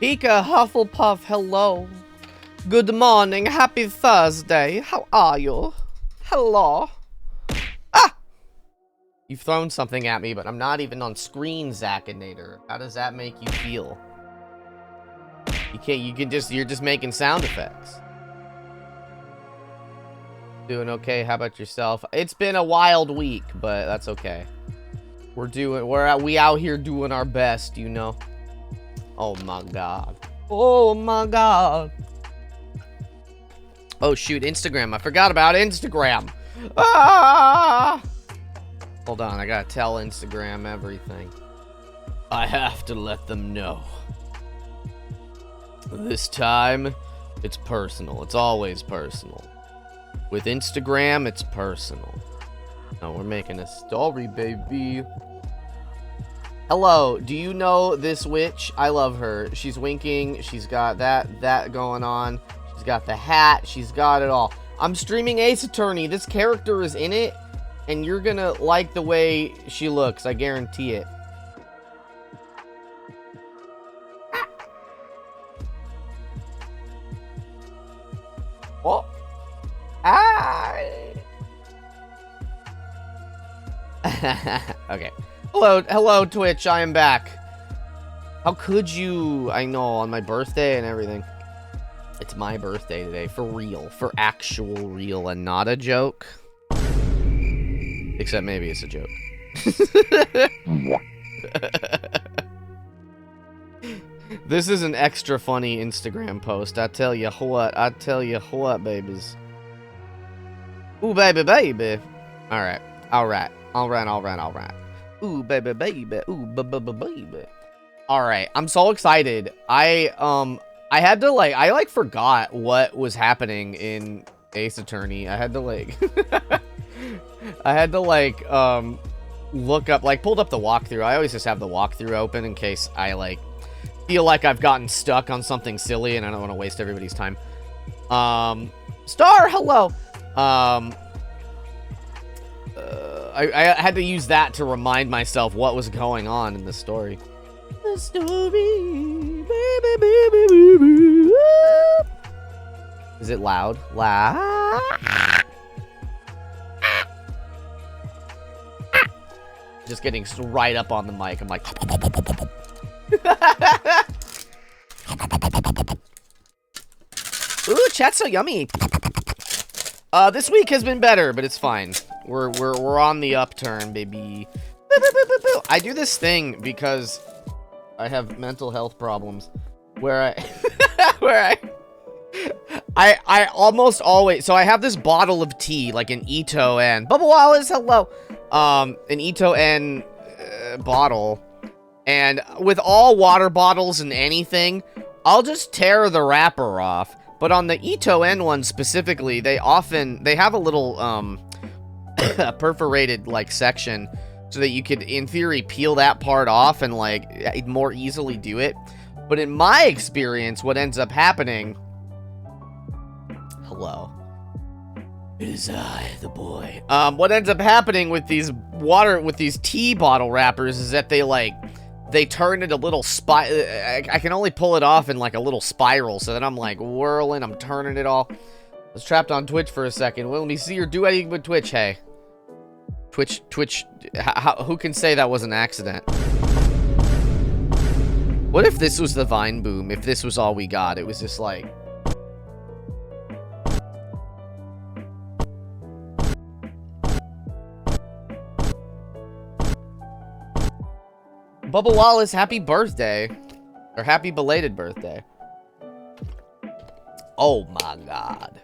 Pika Hufflepuff, hello. Good morning, happy Thursday. How are you? Hello. Ah! You've thrown something at me, but I'm not even on screen, Zacinator. How does that make you feel? You're just making sound effects. Doing okay, how about yourself? It's been a wild week, but that's okay. We out here doing our best, you know? Oh my god. Oh my god. Oh shoot, Instagram. I forgot about Instagram. Ah! Hold on, I gotta tell Instagram everything. I have to let them know. This time, it's personal. It's always personal. With Instagram, it's personal. No, we're making a story, baby. Hello, do you know this witch? I love her. She's winking. She's got that going on. She's got the hat. She's got it all. I'm streaming Ace Attorney. This character is in it, and you're gonna like the way she looks. I guarantee it. Oh. Ah. Okay. Hello, Twitch. I am back. How could you? I know, on my birthday and everything. It's my birthday today, for real, for actual real, and not a joke. Except maybe it's a joke. This is an extra funny Instagram post. I tell you what, babies. Ooh, baby. All right. Ooh, baby. Ooh, baby. All right. I'm so excited. I forgot what was happening in Ace Attorney. I had to look up, pulled up the walkthrough. I always just have the walkthrough open in case I feel like I've gotten stuck on something silly and I don't want to waste everybody's time. Star, hello. I had to use that to remind myself what was going on in the story. The story, baby. Is it loud? Just getting right up on the mic. I'm like. Ooh, chat's so yummy. This week has been better, but it's fine. We're on the upturn, baby. I do this thing because I have mental health problems where I almost always, so I have this bottle of tea, like an Ito N. Bubba Wallace, hello. An Ito N bottle. And with all water bottles and anything, I'll just tear the wrapper off. But on the Ito N one specifically, they have a little perforated section so that you could, in theory, peel that part off and more easily do it. But in my experience, what ends up happening, hello, it is I, the boy. What ends up happening with these tea bottle wrappers is that they turn it a little I can only pull it off in a little spiral, so then I'm whirling, I'm turning it all. I was trapped on Twitch for a second. Well, let me see your duetting with Twitch, hey. Twitch, who can say that was an accident? What if this was the Vine boom? If this was all we got? It was just Bubba Wallace, happy birthday. Or happy belated birthday. Oh my god.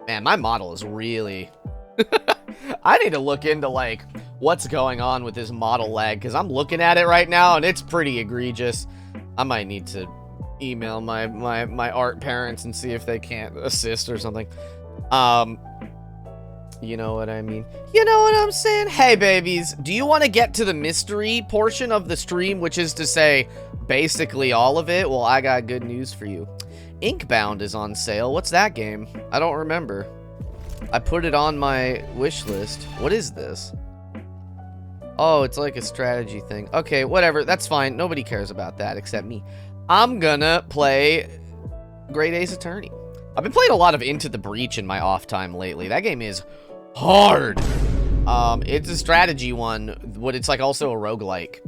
Man, my model is really... I need to look into, what's going on with this model lag, because I'm looking at it right now, and it's pretty egregious. I might need to email my art parents and see if they can't assist or something. You know what I mean? You know what I'm saying? Hey, babies, do you want to get to the mystery portion of the stream, which is to say, basically all of it? Well, I got good news for you. Inkbound is on sale. What's that game? I don't remember. I put it on my wish list. What is this? Oh, it's like a strategy thing. Okay, whatever. That's fine. Nobody cares about that except me. I'm gonna play Great Ace Attorney. I've been playing a lot of Into the Breach in my off time lately. That game is hard. It's a strategy one, but it's like also a roguelike.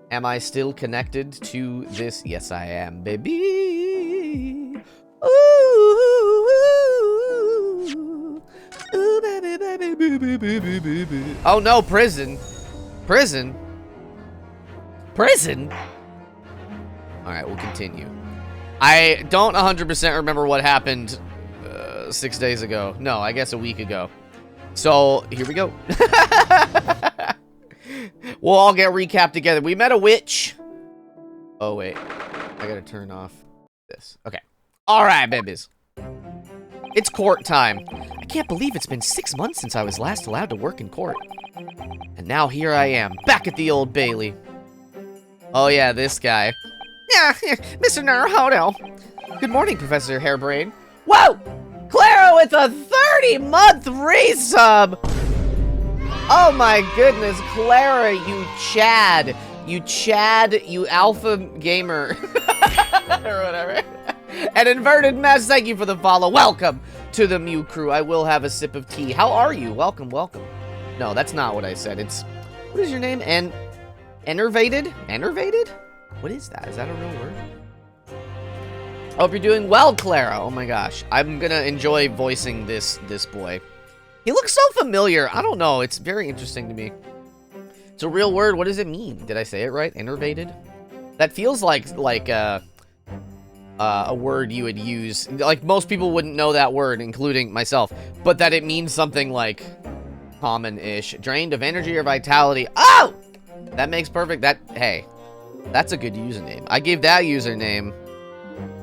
Am I still connected to this? Yes, I am, baby. Ooh, ooh, baby, baby, baby, baby, baby. Oh no, prison. Prison? Prison? Alright, we'll continue. I don't 100% remember what happened 6 days ago. No, I guess a week ago. So, here we go. We'll all get recapped together. We met a witch. Oh, wait. I gotta turn off this. Okay. Alright, babies. It's court time. I can't believe it's been 6 months since I was last allowed to work in court. And now here I am, back at the Old Bailey. Oh yeah, this guy. Yeah, Mr. Naruhodo. Good morning, Professor Hairbrain. Whoa! Clara with a 30-month resub! Oh my goodness, Clara, you Chad. You alpha gamer. Or whatever. An inverted mess, thank you for the follow. Welcome to the Mew crew. I will have a sip of tea. How are you? Welcome, welcome. No, that's not what I said. It's, what is your name? Enervated? Enervated? What is that? Is that a real word? I hope you're doing well, Clara. Oh my gosh. I'm gonna enjoy voicing this boy. He looks so familiar. I don't know. It's very interesting to me. It's a real word. What does it mean? Did I say it right? Enervated? That feels like a word you would use. Like, most people wouldn't know that word, including myself. But that it means something like common-ish. Drained of energy or vitality. Oh! That makes perfect. Hey. That's a good username. I gave that username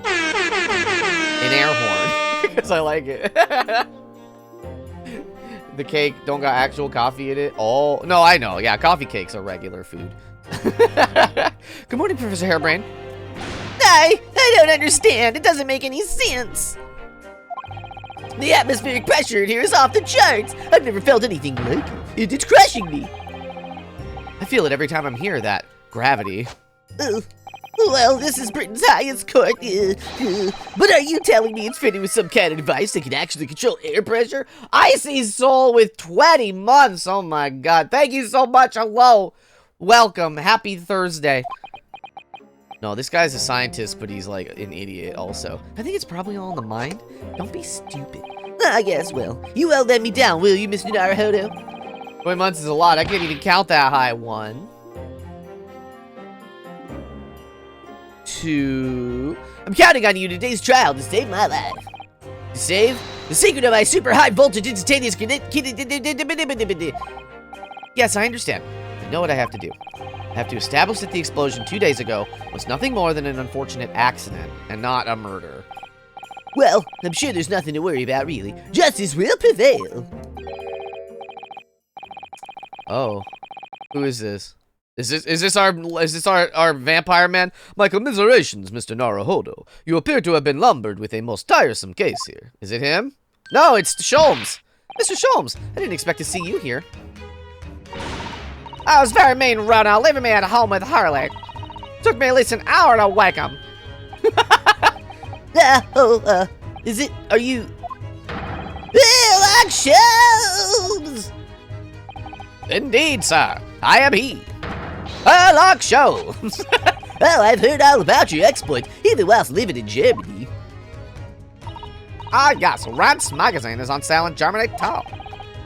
an air horn because I like it. The cake don't got actual coffee in it. Oh, no, I know. Yeah, coffee cakes are regular food. Good morning, Professor Hairbrain. I don't understand. It doesn't make any sense. The atmospheric pressure in here is off the charts. I've never felt anything like it. It's crushing me. I feel it every time I'm here, that gravity. Well, this is Britain's highest court. But are you telling me it's fitted with some kind of device that can actually control air pressure? Icy Soul with 20 months. Oh my god. Thank you so much. Hello. Welcome. Happy Thursday. No, this guy's a scientist, but he's like an idiot also. I think it's probably all in the mind. Don't be stupid. I guess, well, you won't let me down, will you, Mr. Naruhodo? 20 months is a lot. I can't even count that high. 1, 2. I'm counting on you in today's trial to save my life. To save the secret of my super high voltage instantaneous Yes, I understand. I know what I have to do. I have to establish that the explosion 2 days ago was nothing more than an unfortunate accident and not a murder. Well, I'm sure there's nothing to worry about, really. Justice will prevail. Oh, who is this? Is this our vampire man? My commiserations, Mr. Naruhodo. You appear to have been lumbered with a most tiresome case here. Is it him? No, it's Sholmes. Mr. Sholmes, I didn't expect to see you here. I was very mean, Rona, leaving me at home with Harley. Took me at least an hour to wake him. Is it, are you... Like Sholmes! Indeed, sir. I am he. Sherlock Sholmes. Oh, I've heard all about your exploits, even whilst living in Germany. Ah, yes, Rant's magazine is on sale in Germany too.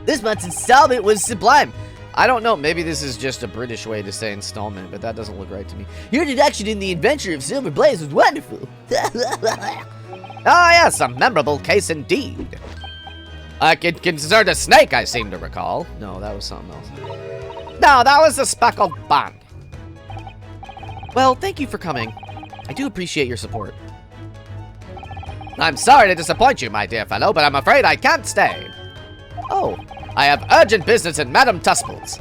This month's installment was sublime. I don't know, maybe this is just a British way to say installment, but that doesn't look right to me. Your deduction in the adventure of Silver Blaze was wonderful. Ah, yes, a memorable case indeed. It concerned a snake, I seem to recall. No, that was something else. No, that was the speckled bond. Well, thank you for coming. I do appreciate your support. I'm sorry to disappoint you, my dear fellow, but I'm afraid I can't stay. Oh, I have urgent business in Madame Tuspel's.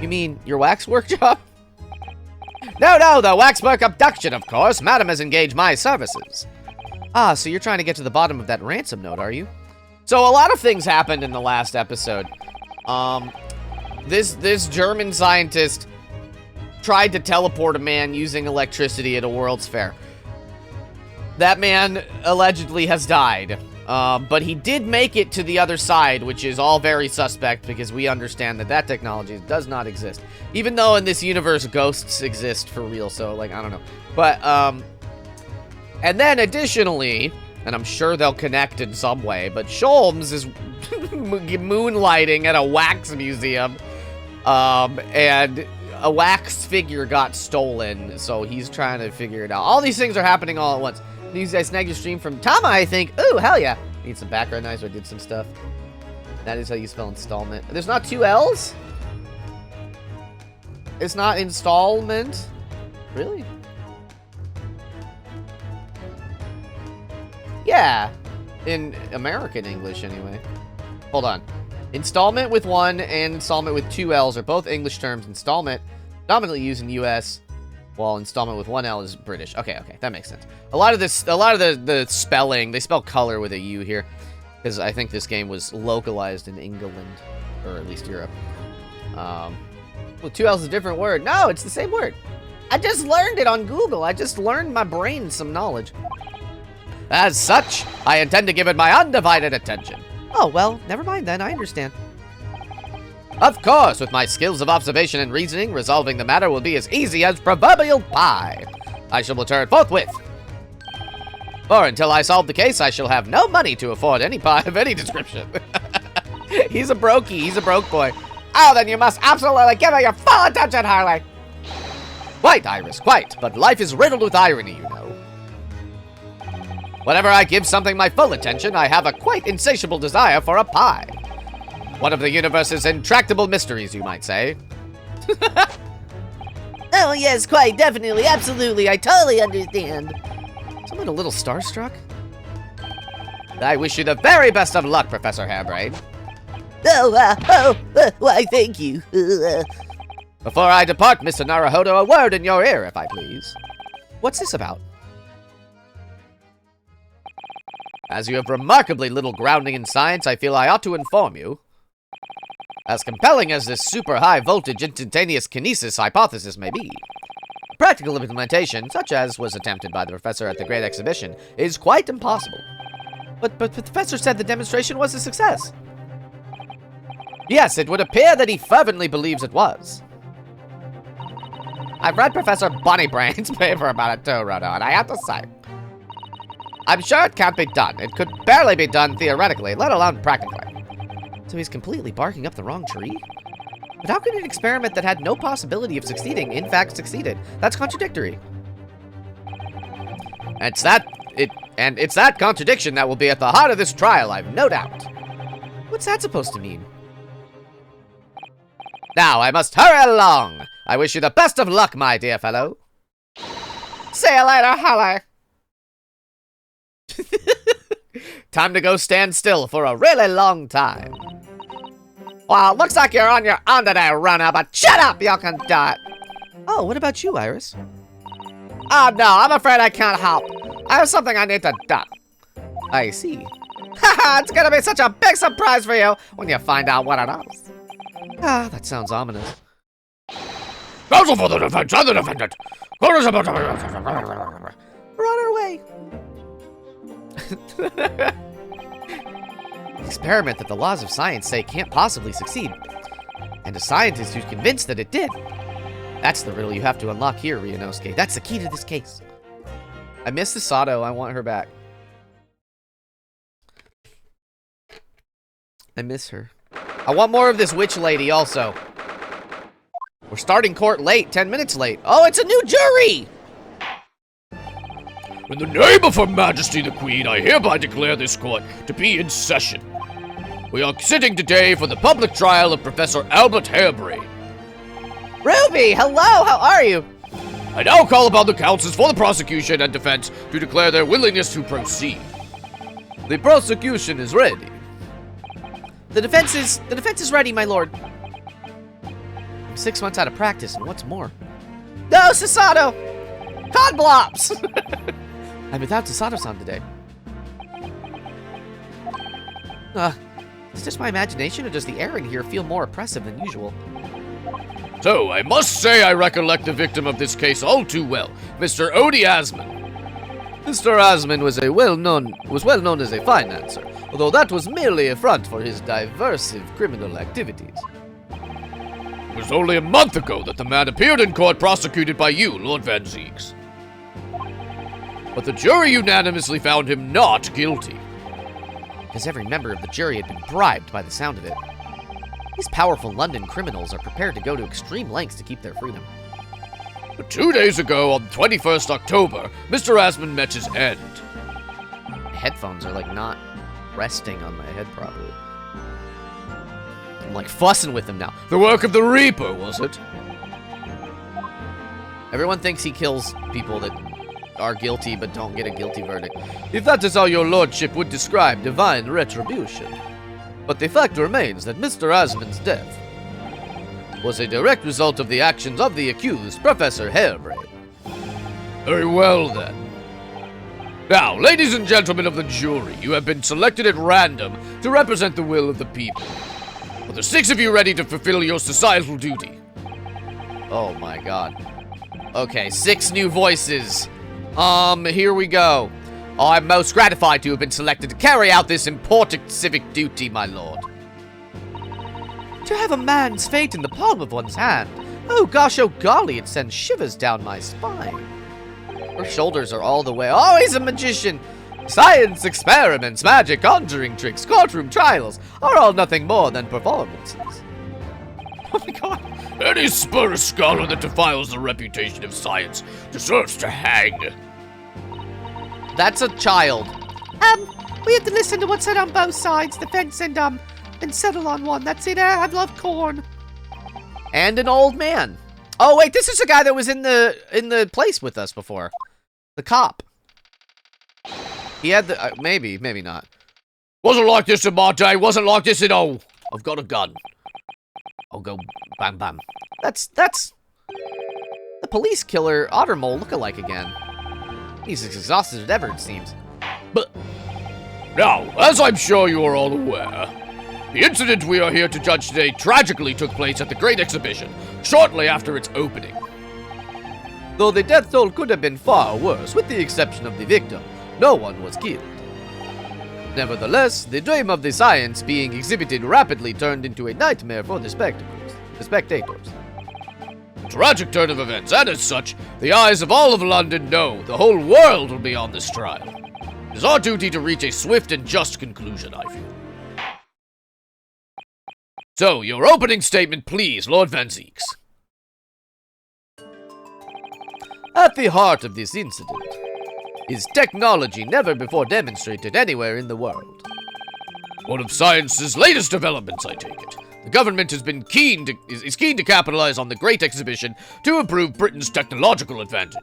You mean your waxwork job? No, the waxwork abduction, of course. Madame has engaged my services. Ah, so you're trying to get to the bottom of that ransom note, are you? So a lot of things happened in the last episode. This German scientist tried to teleport a man using electricity at a World's Fair. That man allegedly has died. But he did make it to the other side, which is all very suspect because we understand that that technology does not exist. Even though in this universe, ghosts exist for real, so, like, I don't know. But, and then additionally, and I'm sure they'll connect in some way, but Sholmes is moonlighting at a wax museum, and a wax figure got stolen, so he's trying to figure it out. All these things are happening all at once. These guys snag your stream from Tama, I think. Ooh, hell yeah. Need some background noise, so I did some stuff. That is how you spell installment. There's not 2 L's? It's not installment? Really? Yeah. In American English, anyway. Hold on. Installment with 1 and installment with 2 L's are both English terms. Installment, dominantly used in the U.S., while installment with 1 L is British. Okay, that makes sense. A lot of the spelling, they spell color with a U here, because I think this game was localized in England, or at least Europe. Well, 2 L's is a different word. No, it's the same word. I just learned it on Google. I just learned my brain some knowledge. As such, I intend to give it my undivided attention. Oh, well, never mind then. I understand. Of course, with my skills of observation and reasoning, resolving the matter will be as easy as proverbial pie. I shall return forthwith. For until I solve the case, I shall have no money to afford any pie of any description. He's a brokey. He's a broke boy. Oh, then you must absolutely give me your full attention, Harley. Quite, Iris, quite. But life is riddled with irony, you know. Whenever I give something my full attention, I have a quite insatiable desire for a pie. One of the universe's intractable mysteries, you might say. Oh, yes, quite, definitely, absolutely, I totally understand. Someone a little starstruck? I wish you the very best of luck, Professor Hairbrain. Why, thank you. Before I depart, Mr. Naruhodo, a word in your ear, if I please. What's this about? As you have remarkably little grounding in science, I feel I ought to inform you. As compelling as this super high voltage instantaneous kinesis hypothesis may be, practical implementation, such as was attempted by the professor at the Great Exhibition, is quite impossible. But the professor said the demonstration was a success. Yes, it would appear that he fervently believes it was. I've read Professor Bunnybrain's paper about it too, Rodo, and I have to say, I'm sure it can't be done. It could barely be done theoretically, let alone practically. So he's completely barking up the wrong tree? But how could an experiment that had no possibility of succeeding, in fact, succeeded? That's contradictory. It's that contradiction that will be at the heart of this trial, I've no doubt. What's that supposed to mean? Now, I must hurry along. I wish you the best of luck, my dear fellow. See you later, Holly. Time to go stand still for a really long time. Well, looks like you're on your own today, runner, but shut up, you can do it. Oh, what about you, Iris? Oh, no, I'm afraid I can't help. I have something I need to do. I see. Haha, it's gonna be such a big surprise for you when you find out what it is. Ah, that sounds ominous. Counsel for the defense and the defendant. We're on our way. Experiment that the laws of science say can't possibly succeed. And a scientist who's convinced that it did. That's the riddle you have to unlock here, Ryunosuke. That's the key to this case. I miss the Sato. I want her back. I miss her. I want more of this witch lady also. We're starting court late, 10 minutes late. Oh, it's a new jury! In the name of Her Majesty the Queen, I hereby declare this court to be in session. We are sitting today for the public trial of Professor Albert Hairbrain. Ruby, hello, how are you? I now call upon the counsels for the prosecution and defense to declare their willingness to proceed. The prosecution is ready. The defense is ready, my lord. I'm 6 months out of practice, and what's more? No, Sasato! Cod blops! I'm without Sasato-san today. Is this just my imagination, or does the air in here feel more oppressive than usual? So, I must say I recollect the victim of this case all too well, Mr. Odie Asman. Mr. Asman was well known as a financer, although that was merely a front for his diversive criminal activities. It was only a month ago that the man appeared in court prosecuted by you, Lord Van Zieks. But the jury unanimously found him not guilty. Because every member of the jury had been bribed by the sound of it. These powerful London criminals are prepared to go to extreme lengths to keep their freedom. But 2 days ago, on 21st October, Mr. Asman met his end. The headphones are like not resting on my head properly. I'm like fussing with them now. The work of the Reaper, was it? Everyone thinks he kills people that are guilty but don't get a guilty verdict. If that is how your lordship would describe divine retribution. But the fact remains that Mr. Asman's death was a direct result of the actions of the accused, Professor Harebrained. Very well, then. Now, ladies and gentlemen of the jury, you have been selected at random to represent the will of the people. Are the 6 of you ready to fulfill your societal duty? Oh my god. Okay, 6 new voices. Here we go. I'm most gratified to have been selected to carry out this important civic duty, my lord. To have a man's fate in the palm of one's hand. Oh gosh, oh golly, it sends shivers down my spine. Her shoulders are all the way. Oh, he's a magician. Science experiments, magic, conjuring tricks, courtroom trials are all nothing more than performances. Oh my god. Any spur scholar that defiles the reputation of science deserves to hang. That's a child. We have to listen to what's said on both sides, the fence, and settle on one. That's it. I love corn. And an old man. Oh wait, this is the guy that was in the place with us before. The cop. He had the maybe not. Wasn't like this in my day. Wasn't like this at all. I've got a gun. I'll go bam bam. That's the police killer Ottermole lookalike again. He's as exhausted as ever, it seems. But now, as I'm sure you are all aware, the incident we are here to judge today tragically took place at the Great Exhibition, shortly after its opening. Though the death toll could have been far worse, with the exception of the victim, no one was killed. Nevertheless, the dream of the science being exhibited rapidly turned into a nightmare for the spectators. Tragic turn of events, and as such, the eyes of all of London know the whole world will be on this trial. It is our duty to reach a swift and just conclusion, I feel. So, your opening statement, please, Lord Van Zieks. At the heart of this incident is technology never before demonstrated anywhere in the world. One of science's latest developments, I take it. The government has been keen to capitalize on the Great Exhibition to improve Britain's technological advantage.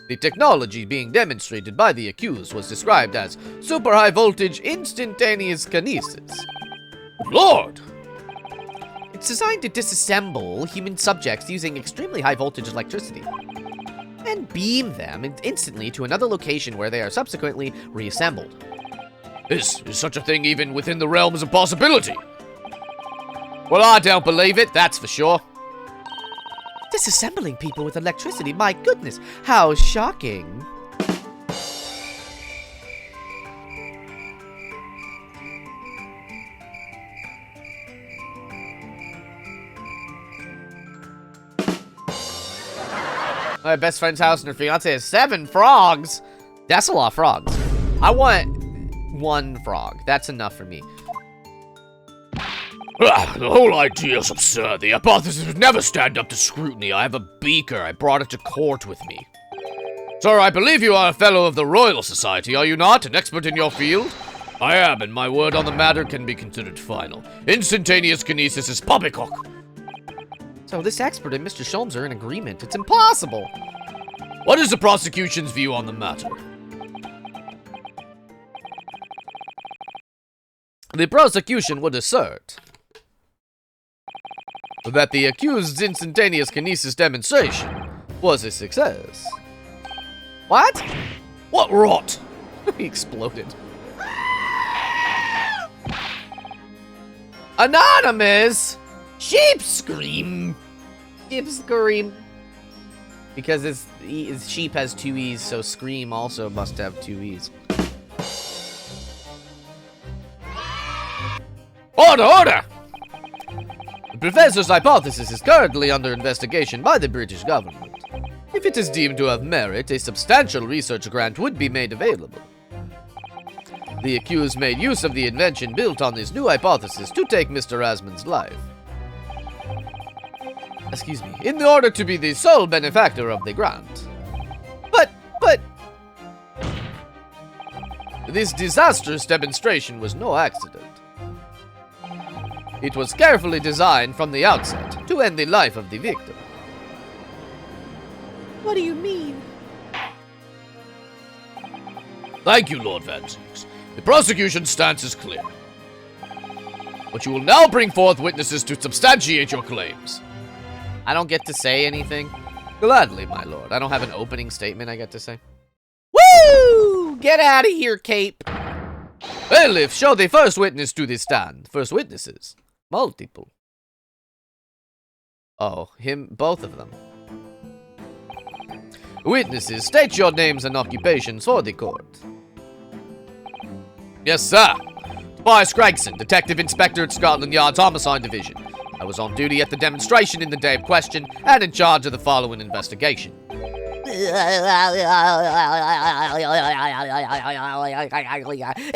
The technology being demonstrated by the accused was described as super high voltage instantaneous kinesis. Lord! It's designed to disassemble human subjects using extremely high voltage electricity and beam them instantly to another location where they are subsequently reassembled. Is such a thing even within the realms of possibility? Well, I don't believe it, that's for sure. Disassembling people with electricity, my goodness, how shocking. My best friend's house and her fiance has 7 frogs. That's a lot of frogs. I want 1 frog. That's enough for me. The whole idea is absurd. The hypothesis would never stand up to scrutiny. I have a beaker. I brought it to court with me. Sir, I believe you are a fellow of the Royal Society, are you not? An expert in your field? I am, and my word on the matter can be considered final. Instantaneous kinesis is poppycock. So this expert and Mr. Sholmes are in agreement. It's impossible. What is the prosecution's view on the matter? The prosecution would assert that the accused's instantaneous kinesis demonstration was a success. What? What rot? He exploded. Anonymous! Sheep scream! Scream. Because his sheep has 2 E's, so Scream also must have 2 E's. Order, order! The professor's hypothesis is currently under investigation by the British government. If it is deemed to have merit, a substantial research grant would be made available. The accused made use of the invention built on this new hypothesis to take Mr. Asmund's life. Excuse me, in order to be the sole benefactor of the grant. But... This disastrous demonstration was no accident. It was carefully designed from the outset to end the life of the victim. What do you mean? Thank you, Lord Van Zieks. The prosecution's stance is clear. But you will now bring forth witnesses to substantiate your claims. I don't get to say anything. Gladly, my lord. I don't have an opening statement I get to say. Woo! Get out of here, Cape. Bailiff, show the first witness to the stand. First witnesses. Multiple. Oh, both of them. Witnesses, state your names and occupations for the court. Yes, sir. Tobias Gregson, Detective Inspector at Scotland Yard's Homicide Division. I was on duty at the demonstration in the day of question and in charge of the following investigation.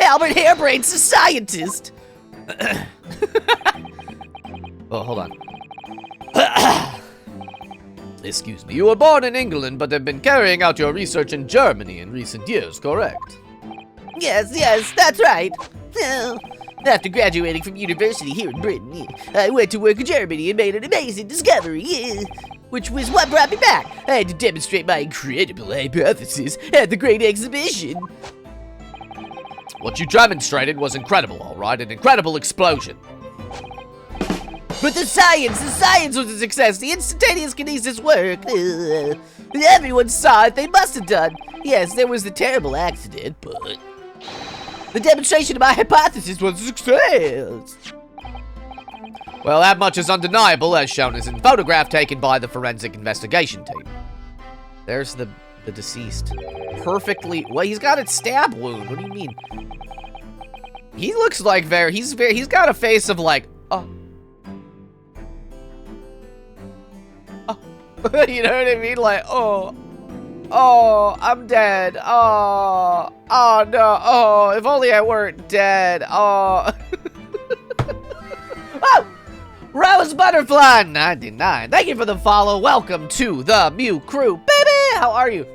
Albert Harebrain's a scientist. Oh, hold on. Excuse me. You were born in England but have been carrying out your research in Germany in recent years, correct? Yes, that's right. After graduating from university here in Britain, I went to work in Germany and made an amazing discovery, which was what brought me back. I had to demonstrate my incredible hypothesis at the Great Exhibition. What you demonstrated was incredible, all right? An incredible explosion. But the science was a success. The instantaneous kinesis worked. Everyone saw it. They must have done. Yes, there was the terrible accident, but the demonstration of my hypothesis was a success. Well, that much is undeniable, as shown as in the photograph taken by the forensic investigation team. There's the deceased. Perfectly. Well, he's got a stab wound. What do you mean? He looks like he's got a face of like, oh. You know what I mean? Like, oh, I'm dead. Oh no. Oh, if only I weren't dead. Oh. Oh, Rose Butterfly 99. Thank you for the follow. Welcome to the Mew Crew, baby. How are you?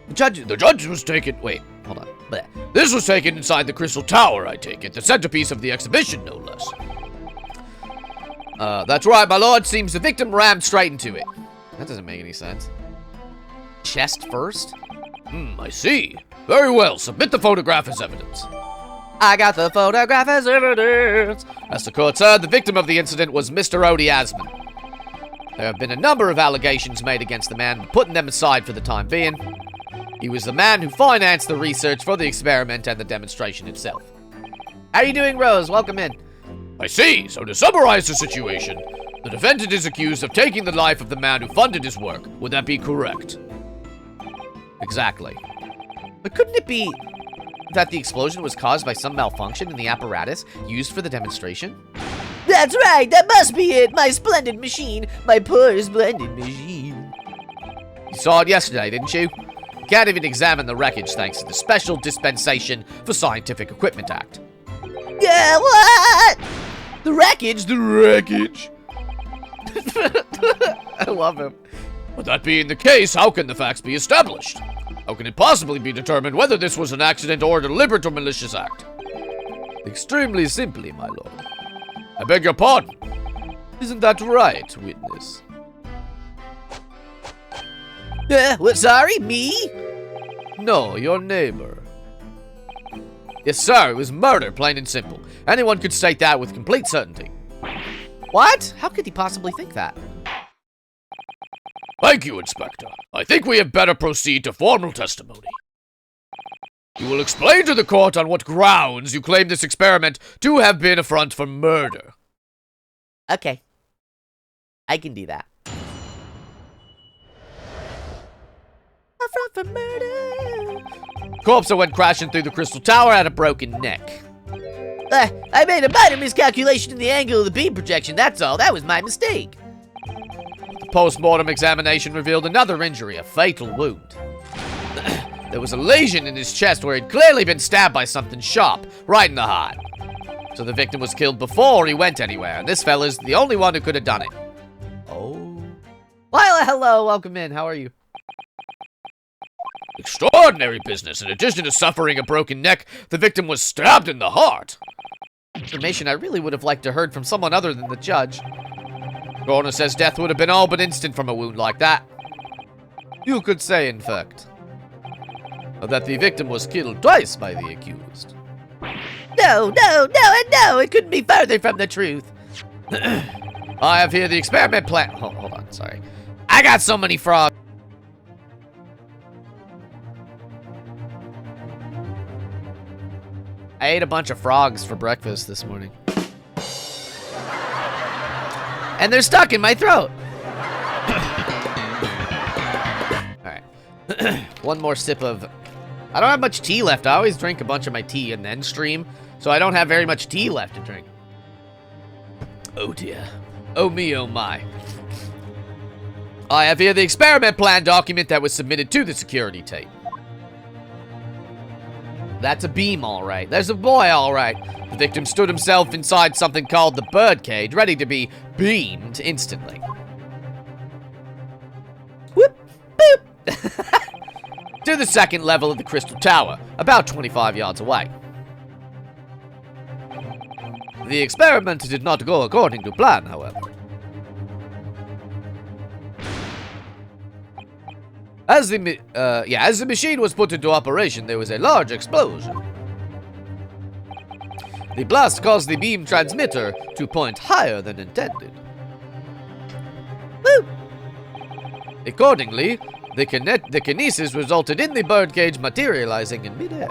The judge was taken. Wait, hold on. Bleh. This was taken inside the Crystal Tower, I take it. The centerpiece of the exhibition, no less. That's right, my lord. Seems the victim rammed straight into it. That doesn't make any sense. Chest first? I see. Very well. Submit the photograph as evidence. I got the photograph as evidence. As the court said, the victim of the incident was Mr. Odie Asmund. There have been a number of allegations made against the man, putting them aside for the time being. He was the man who financed the research for the experiment and the demonstration itself. How are you doing, Rose? Welcome in. I see. So to summarize the situation, the defendant is accused of taking the life of the man who funded his work. Would that be correct? Exactly. But couldn't it be that the explosion was caused by some malfunction in the apparatus used for the demonstration? That's right. That must be it. My splendid machine. My poor splendid machine. You saw it yesterday, didn't you? You can't even examine the wreckage thanks to the Special Dispensation for Scientific Equipment Act. Yeah, what? The wreckage? The wreckage. I love him. But that being the case, how can the facts be established? How can it possibly be determined whether this was an accident or a deliberate or malicious act? Extremely simply, my lord. I beg your pardon. Isn't that right, witness? What, sorry, me? No, your neighbor. Yes, sir, it was murder, plain and simple. Anyone could state that with complete certainty. What? How could he possibly think that? Thank you, Inspector. I think we had better proceed to formal testimony. You will explain to the court on what grounds you claim this experiment to have been a front for murder. Okay. I can do that. A front for murder. Corpse went crashing through the crystal tower, had a broken neck. I made a minor miscalculation in the angle of the beam projection, that's all. That was my mistake. The post-mortem examination revealed another injury, a fatal wound. There was a lesion in his chest where he'd clearly been stabbed by something sharp, right in the heart. So the victim was killed before he went anywhere, and this fella's the only one who could have done it. Oh. Lila, hello, welcome in, how are you? Extraordinary business. In addition to suffering a broken neck, the victim was stabbed in the heart. Information I really would have liked to heard from someone other than the judge. Coroner says death would have been all but instant from a wound like that. You could say, in fact, that the victim was killed twice by the accused. No, it couldn't be further from the truth. I have here the experiment plan. Hold on, sorry. I got so many frogs. I ate a bunch of frogs for breakfast this morning. And they're stuck in my throat. Alright. One more sip of... I don't have much tea left. I always drink a bunch of my tea and then stream, so I don't have very much tea left to drink. Oh dear. Oh me, oh my. I have here the experiment plan document that was submitted to the security tape. That's a beam, all right. There's a boy, all right. The victim stood himself inside something called the birdcage, ready to be beamed instantly. Whoop, boop. To the second level of the crystal tower, about 25 yards away. The experiment did not go according to plan, however. As the machine was put into operation, there was a large explosion. The blast caused the beam transmitter to point higher than intended. Woo! Accordingly, the kinesis resulted in the birdcage materializing in midair.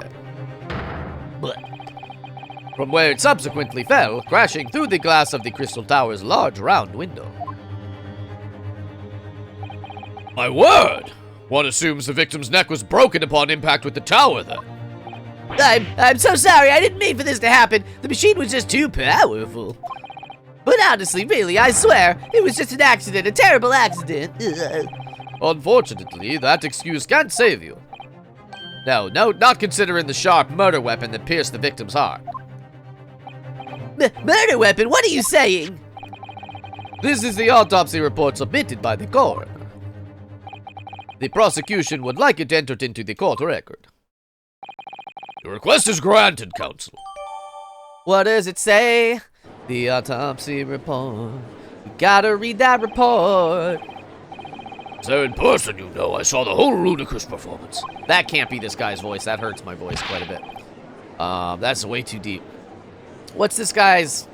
From where it subsequently fell, crashing through the glass of the crystal tower's large round window. My word! One assumes the victim's neck was broken upon impact with the tower, then. I'm so sorry, I didn't mean for this to happen. The machine was just too powerful. But honestly, really, I swear, it was just an accident, a terrible accident. Unfortunately, that excuse can't save you. No, not considering the sharp murder weapon that pierced the victim's heart. Murder weapon? What are you saying? This is the autopsy report submitted by the coroner. The prosecution would like it entered into the court record. Your request is granted, counsel. What does it say? The autopsy report. You gotta read that report. So in person, you know, I saw the whole ludicrous performance. That can't be this guy's voice. That hurts my voice quite a bit. That's way too deep. What's this guy's...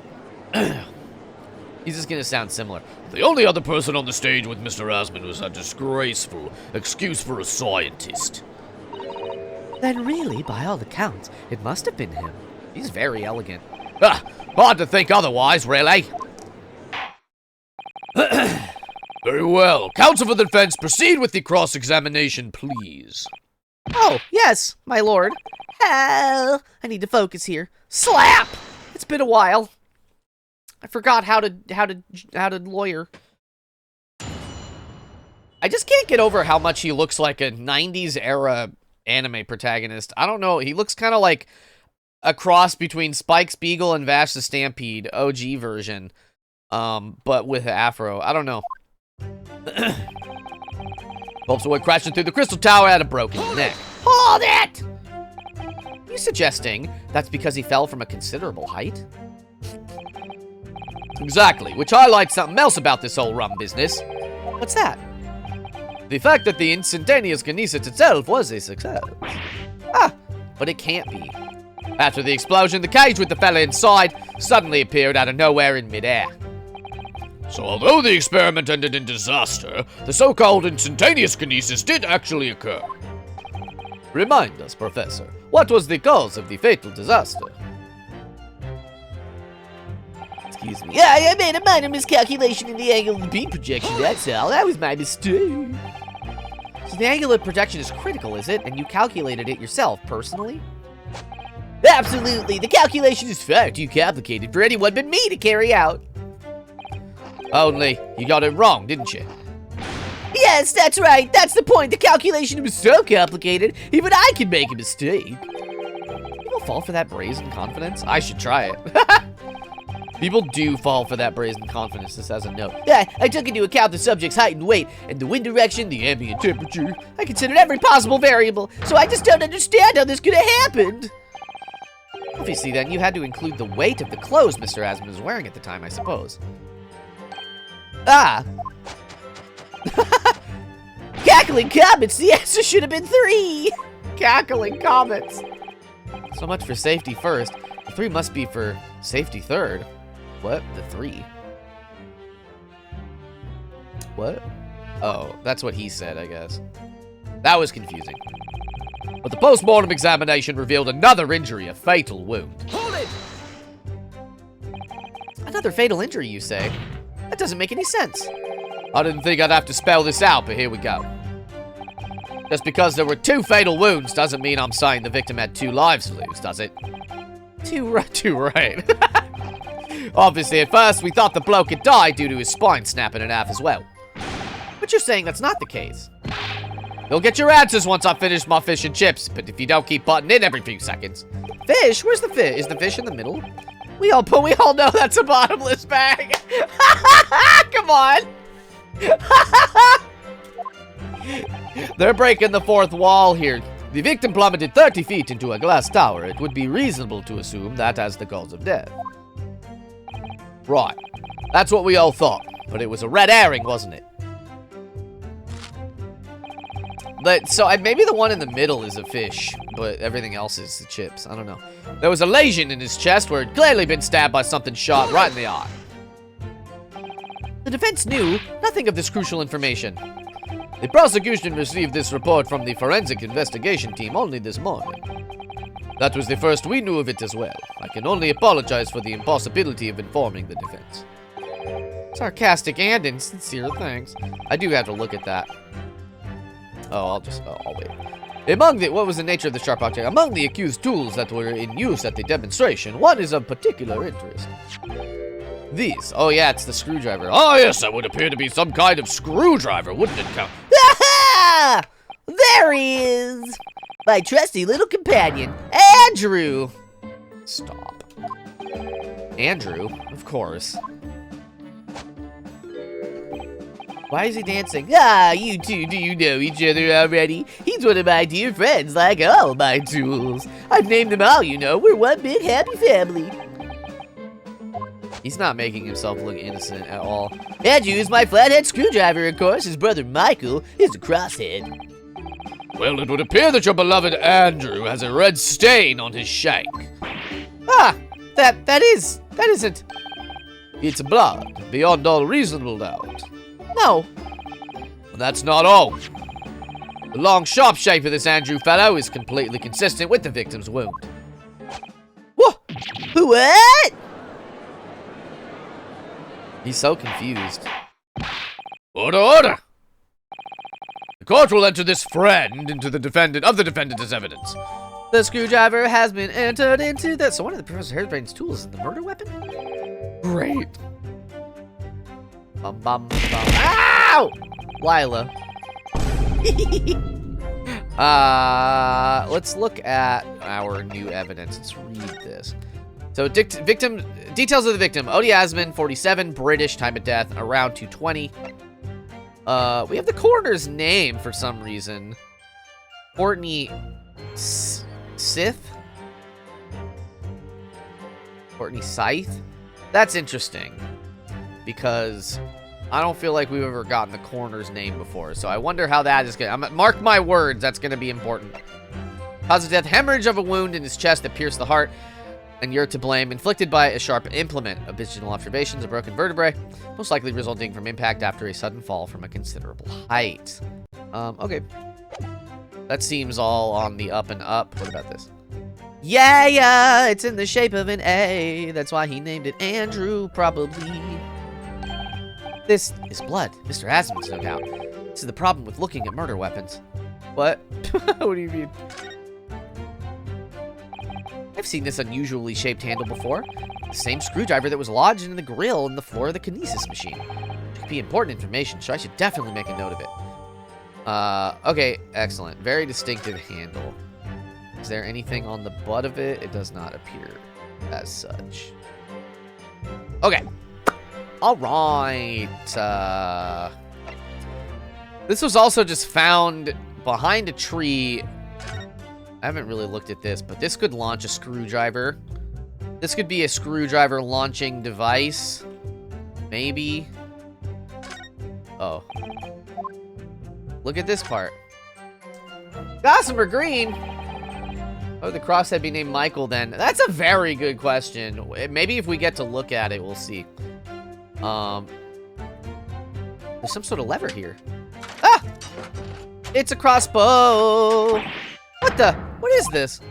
He's just gonna sound similar. The only other person on the stage with Mr. Asman was a disgraceful excuse for a scientist. Then really, by all accounts, it must have been him. He's very elegant. Hard to think otherwise, really. Very well. Counsel for the defense, proceed with the cross-examination, please. Oh, yes, my lord. Hell, I need to focus here. Slap! It's been a while. I forgot how to lawyer. I just can't get over how much he looks like a 90s era anime protagonist. I don't know. He looks kind of like a cross between Spike Spiegel and Vash the Stampede OG version, but with an afro. I don't know. Also went crashing through the crystal tower, had a broken neck. Hold it! Are you suggesting that's because he fell from a considerable height? Exactly, which highlights something else about this whole rum business. What's that? The fact that the instantaneous kinesis itself was a success. But it can't be. After the explosion, the cage with the fella inside suddenly appeared out of nowhere in midair. So although the experiment ended in disaster, the so-called instantaneous kinesis did actually occur. Remind us, Professor, what was the cause of the fatal disaster? Excuse me. Yeah, I made a minor miscalculation in the angle of the beam projection, that's all. That was my mistake. So the angle of projection is critical, is it? And you calculated it yourself, personally? Absolutely. The calculation is far too complicated for anyone but me to carry out. Only, you got it wrong, didn't you? Yes, that's right. That's the point. The calculation was so complicated, even I can make a mistake. People fall for that brazen confidence? I should try it. People do fall for that brazen confidence, just as a note. I took into account the subject's height and weight, and the wind direction, the ambient temperature. I considered every possible variable, so I just don't understand how this could have happened. Obviously, then, you had to include the weight of the clothes Mr. Asman was wearing at the time, I suppose. Ah. Cackling comets, the answer should have been 3. Cackling comets. So much for safety first. The 3 must be for safety third. What? The 3? What? Oh, that's what he said, I guess. That was confusing. But the post-mortem examination revealed another injury, a fatal wound. Hold it! Another fatal injury, you say? That doesn't make any sense. I didn't think I'd have to spell this out, but here we go. Just because there were 2 fatal wounds doesn't mean I'm saying the victim had 2 lives to lose, does it? Too right. Obviously, at first, we thought the bloke had died due to his spine snapping in half as well. But you're saying that's not the case. You'll get your answers once I finish my fish and chips, but if you don't keep butting in every few seconds. Fish? Where's the fish? Is the fish in the middle? We all know that's a bottomless bag. Come on. They're breaking the 4th wall here. The victim plummeted 30 feet into a glass tower. It would be reasonable to assume that as the cause of death. Right. That's what we all thought. But it was a red herring, wasn't it? So maybe the one in the middle is a fish, but everything else is the chips. I don't know. There was a lesion in his chest where he'd clearly been stabbed by something shot right in the eye. The defense knew nothing of this crucial information. The prosecution received this report from the forensic investigation team only this morning. That was the first we knew of it as well. I can only apologize for the impossibility of informing the defense. Sarcastic and insincere, thanks. I do have to look at that. Oh, I'll wait. What was the nature of the sharp object? Among the accused tools that were in use at the demonstration, one is of particular interest. These. Oh yeah, it's the screwdriver. Oh yes, that would appear to be some kind of screwdriver, wouldn't it, Count? There he is! My trusty little companion, Andrew! Stop. Andrew? Of course. Why is he dancing? Ah, you two, do you know each other already? He's one of my dear friends, like all my tools. I've named them all, you know. We're one big happy family. He's not making himself look innocent at all. Andrew is my flathead screwdriver, of course. His brother Michael is a crosshead. Well, it would appear that your beloved Andrew has a red stain on his shank. Ah, that isn't. It's blood, beyond all reasonable doubt. No. And that's not all. The long, sharp shape of this Andrew fellow is completely consistent with the victim's wound. What? What? He's so confused. Order, order! The court will enter this friend into the defendant as evidence. The screwdriver has been entered into the... So one of the Professor Hairbrain's tools is the murder weapon? Great. Bum, bum, bum. Ow! Lila. Let's look at our new evidence. Let's read this. So, details of the victim. Odie Asman, 47, British, time of death, around 220. We have the coroner's name for some reason. Courtney Sith? Courtney Scythe? That's interesting. Because I don't feel like we've ever gotten the coroner's name before. So I wonder how that is going to... Mark my words, that's going to be important. Cause of death, hemorrhage of a wound in his chest that pierced the heart. And you're to blame. Inflicted by a sharp implement. Original observations, a broken vertebrae. Most likely resulting from impact after a sudden fall from a considerable height. Okay. That seems all on the up and up. What about this? Yeah, it's in the shape of an A. That's why he named it Andrew, probably. This is blood. Mr. Asman's, no doubt. This is the problem with looking at murder weapons. What? What do you mean? I've seen this unusually shaped handle before. The same screwdriver that was lodged in the grill in the floor of the kinesis machine. It could be important information, so I should definitely make a note of it. Okay, excellent. Very distinctive handle. Is there anything on the butt of it? It does not appear as such. Okay. All right. This was also just found behind a tree. I haven't really looked at this, but this could launch a screwdriver. This could be a screwdriver launching device. Maybe. Oh. Look at this part. Gossamer Green? Oh, the crosshead be named Michael then. That's a very good question. Maybe if we get to look at it, we'll see. There's some sort of lever here. Ah! It's a crossbow! What the? What is this?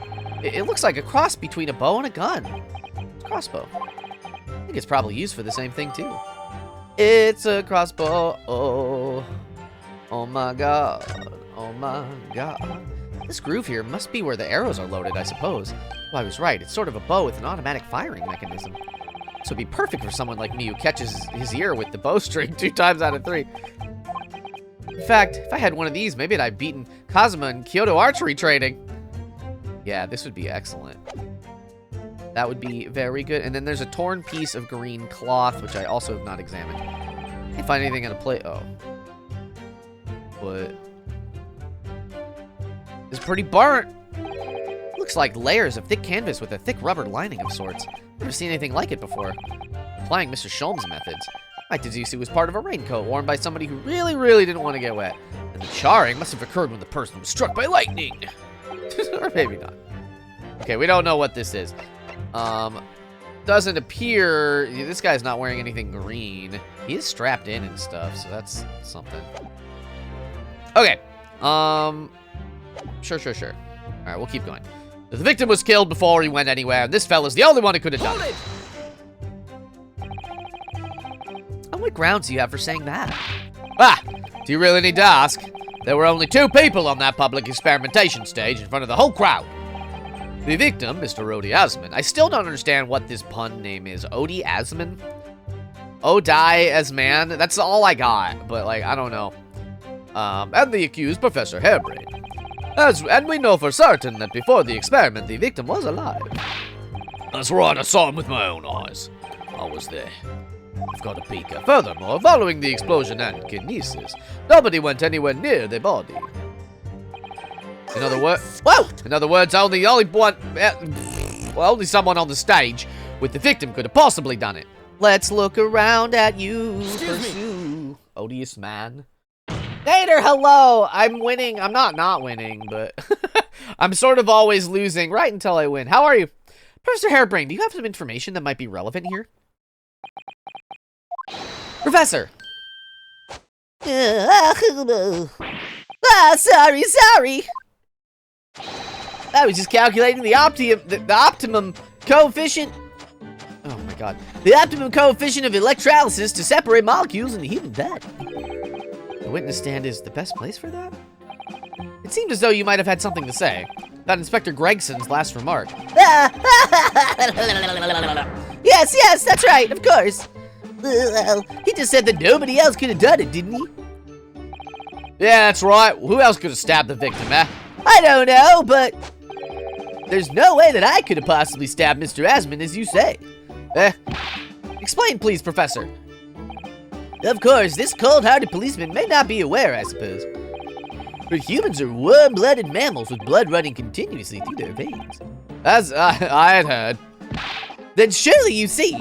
It looks like a cross between a bow and a gun. It's a crossbow. I think it's probably used for the same thing, too. It's a crossbow. Oh. Oh my god. Oh my god. This groove here must be where the arrows are loaded, I suppose. Well, I was right. It's sort of a bow with an automatic firing mechanism. This would be perfect for someone like me who catches his ear with the bowstring 2 times out of 3. In fact, if I had one of these, maybe I'd beaten Kazuma in Kyoto archery training. Yeah, this would be excellent. That would be very good. And then there's a torn piece of green cloth, which I also have not examined. Can't find anything on a plate. Oh. What? It's pretty burnt. Looks like layers of thick canvas with a thick rubber lining of sorts. Never seen anything like it before. Applying Mr. Sholmes' methods. My deduce it was part of a raincoat worn by somebody who really, really didn't want to get wet. And the charring must have occurred when the person was struck by lightning. Or maybe not. Okay, we don't know what this is. Doesn't appear... This guy's not wearing anything green. He is strapped in and stuff, so that's something. Okay. Sure. Alright, we'll keep going. The victim was killed before he went anywhere, and this fella's the only one who could have done it. On what grounds do you have for saying that? Ah, do you really need to ask? There were only 2 people on that public experimentation stage in front of the whole crowd. The victim, Mr. Odie Asman. I still don't understand what this pun name is. Odie Asman? Odie Asman? That's all I got, but, like, I don't know. And the accused, Professor Hairbrain. And we know for certain that before the experiment, the victim was alive. That's right, I saw him with my own eyes. I was there. I've got a beaker. Furthermore, following the explosion and kinesis, nobody went anywhere near the body. In other words, only someone on the stage with the victim could have possibly done it. Let's look around at you. Excuse me. Odious man. Nader, hello! I'm winning. I'm not winning, but I'm sort of always losing right until I win. How are you? Professor Hairbrain, do you have some information that might be relevant here? Professor! Sorry. I was just calculating the optimum coefficient. Oh my god. The optimum coefficient of electrolysis to separate molecules in the human body. The witness stand is the best place for that? It seemed as though you might have had something to say. About Inspector Gregson's last remark. Yes, that's right, of course. He just said that nobody else could have done it, didn't he? Yeah, that's right. Who else could have stabbed the victim, eh? I don't know, but there's no way that I could have possibly stabbed Mr. Asman, as you say. Explain, please, Professor. Of course, this cold-hearted policeman may not be aware, I suppose. But humans are warm-blooded mammals with blood running continuously through their veins. As I had heard. Then surely you see,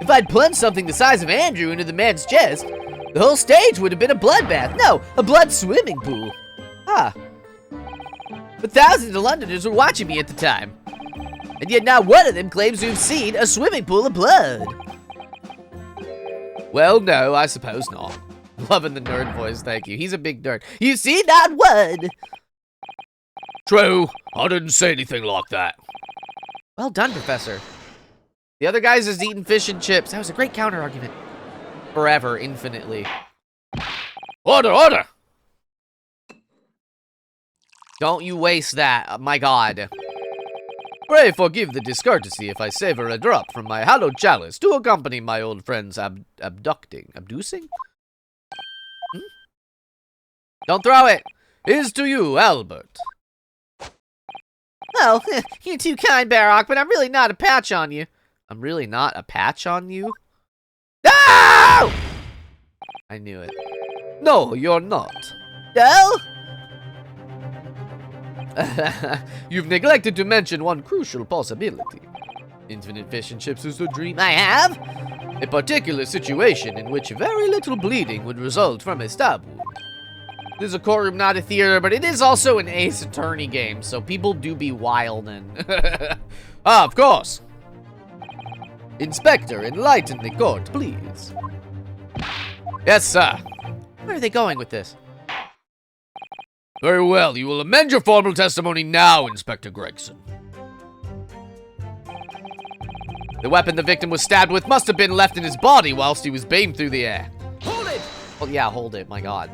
if I'd plunged something the size of Andrew into the man's chest, the whole stage would have been a bloodbath. No, a blood swimming pool. Ah. But thousands of Londoners were watching me at the time. And yet not one of them claims to have seen a swimming pool of blood. Well, no, I suppose not. Loving the nerd voice, thank you. He's a big nerd. You see, not one. True, I didn't say anything like that. Well done, Professor. The other guy's just eating fish and chips. That was a great counter-argument. Forever, infinitely. Order! Don't you waste that, my god. Pray forgive the discourtesy if I savor a drop from my hallowed chalice to accompany my old friend's abducing? Hmm? Don't throw it! Here's to you, Albert. Oh, you're too kind, Barrock, but I'm really not a patch on you. I'm really not a patch on you? No! I knew it. No, you're not. No? You've neglected to mention one crucial possibility. Infinite fish and chips is a dream. I have? A particular situation in which very little bleeding would result from a stab wound. This is a courtroom, not a theater, but it is also an Ace Attorney game, so people do be wild and... Ah, of course. Inspector, enlighten the court, please. Yes, sir. Where are they going with this? Very well, you will amend your formal testimony now, Inspector Gregson. The weapon the victim was stabbed with must have been left in his body whilst he was beamed through the air. Hold it! Well, yeah, hold it, my god.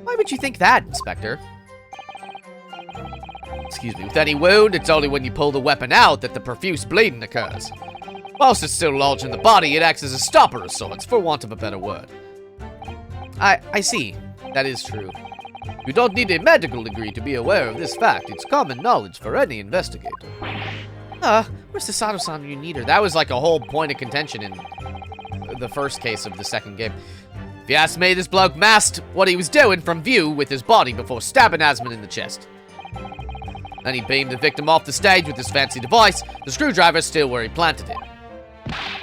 Why would you think that, Inspector? Excuse me, with any wound, it's only when you pull the weapon out that the profuse bleeding occurs. Whilst it's still lodged in the body, it acts as a stopper of sorts, for want of a better word. I see. That is true. You don't need a medical degree to be aware of this fact. It's common knowledge for any investigator. Where's the Sato-san Uniter? That was like a whole point of contention in the first case of the second game. If you ask me, this bloke masked what he was doing from view with his body before stabbing Asmund in the chest. Then he beamed the victim off the stage with his fancy device, the screwdriver still where he planted it.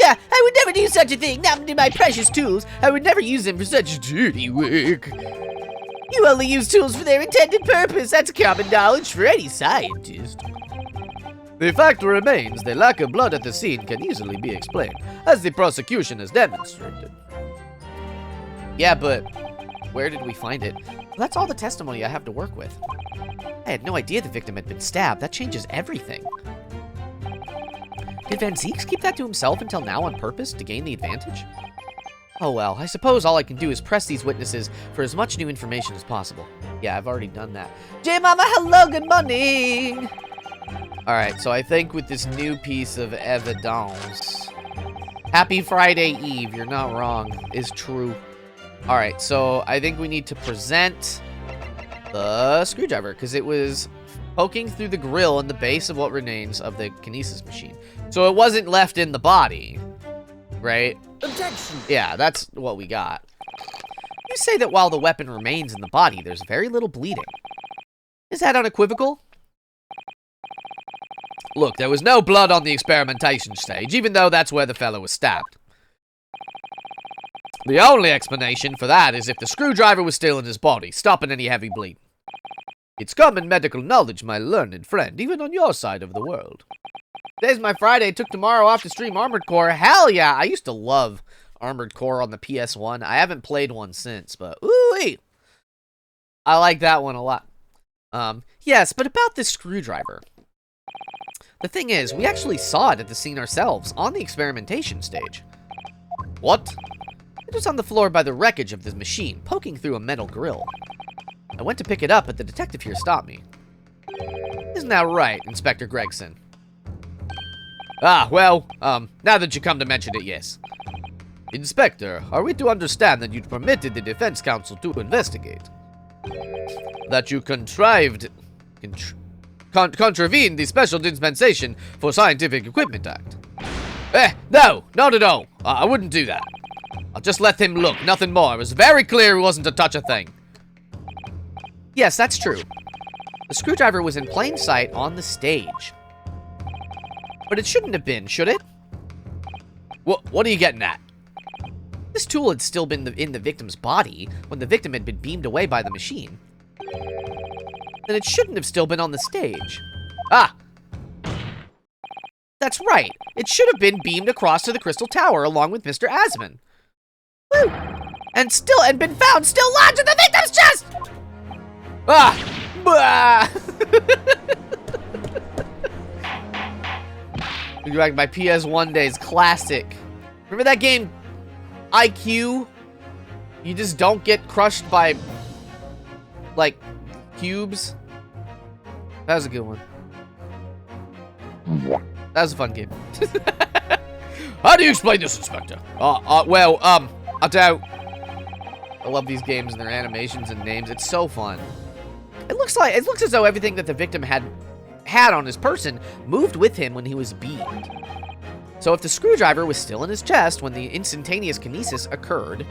Yeah, I would never do such a thing, not with my precious tools. I would never use them for such dirty work. You only use tools for their intended purpose. That's common knowledge for any scientist. The fact remains the lack of blood at the scene can easily be explained, as the prosecution has demonstrated. Yeah, but where did we find it? Well, that's all the testimony I have to work with. I had no idea the victim had been stabbed. That changes everything. Did Van Zieks keep that to himself until now on purpose to gain the advantage? Oh well, I suppose all I can do is press these witnesses for as much new information as possible. Yeah, I've already done that. J-Mama, hello, good morning. Alright, so I think with this new piece of evidence, Happy Friday Eve, you're not wrong, is true. Alright, so I think we need to present the screwdriver, because it was poking through the grill in the base of what remains of the kinesis machine. So it wasn't left in the body, right? Objection. Yeah, that's what we got. You say that while the weapon remains in the body, there's very little bleeding. Is that unequivocal? Look, there was no blood on the experimentation stage, even though that's where the fellow was stabbed. The only explanation for that is if the screwdriver was still in his body, stopping any heavy bleeding. It's common medical knowledge, my learned friend, even on your side of the world. Today's my Friday. Took tomorrow off to stream Armored Core. Hell yeah! I used to love Armored Core on the PS1. I haven't played one since, but ooh-wee! I like that one a lot. Yes, but about this screwdriver. The thing is, we actually saw it at the scene ourselves, on the experimentation stage. What? It was on the floor by the wreckage of this machine, poking through a metal grill. I went to pick it up, but the detective here stopped me. Isn't that right, Inspector Gregson? Ah, well, now that you come to mention it, yes. Inspector, are we to understand that you permitted the defense counsel to investigate? That you contrived... contravened the Special Dispensation for Scientific Equipment Act? No, not at all. I wouldn't do that. I'll just let him look, nothing more. It was very clear he wasn't to touch a thing. Yes, that's true. The screwdriver was in plain sight on the stage. But it shouldn't have been, should it? What are you getting at? This tool had still been in the victim's body when the victim had been beamed away by the machine. Then it shouldn't have still been on the stage. Ah! That's right. It should have been beamed across to the Crystal Tower along with Mr. Asmund. Woo! And been found still lodged in the victim's chest! Ah! Bah! Bring back my PS1 days. Classic. Remember that game, IQ? You just don't get crushed by, like, cubes. That was a good one. That was a fun game. How do you explain this, Inspector? Well, I'll tell you. I love these games and their animations and names. It's so fun. It looks as though everything that the victim had on his person moved with him when he was beamed. So if the screwdriver was still in his chest when the instantaneous kinesis occurred,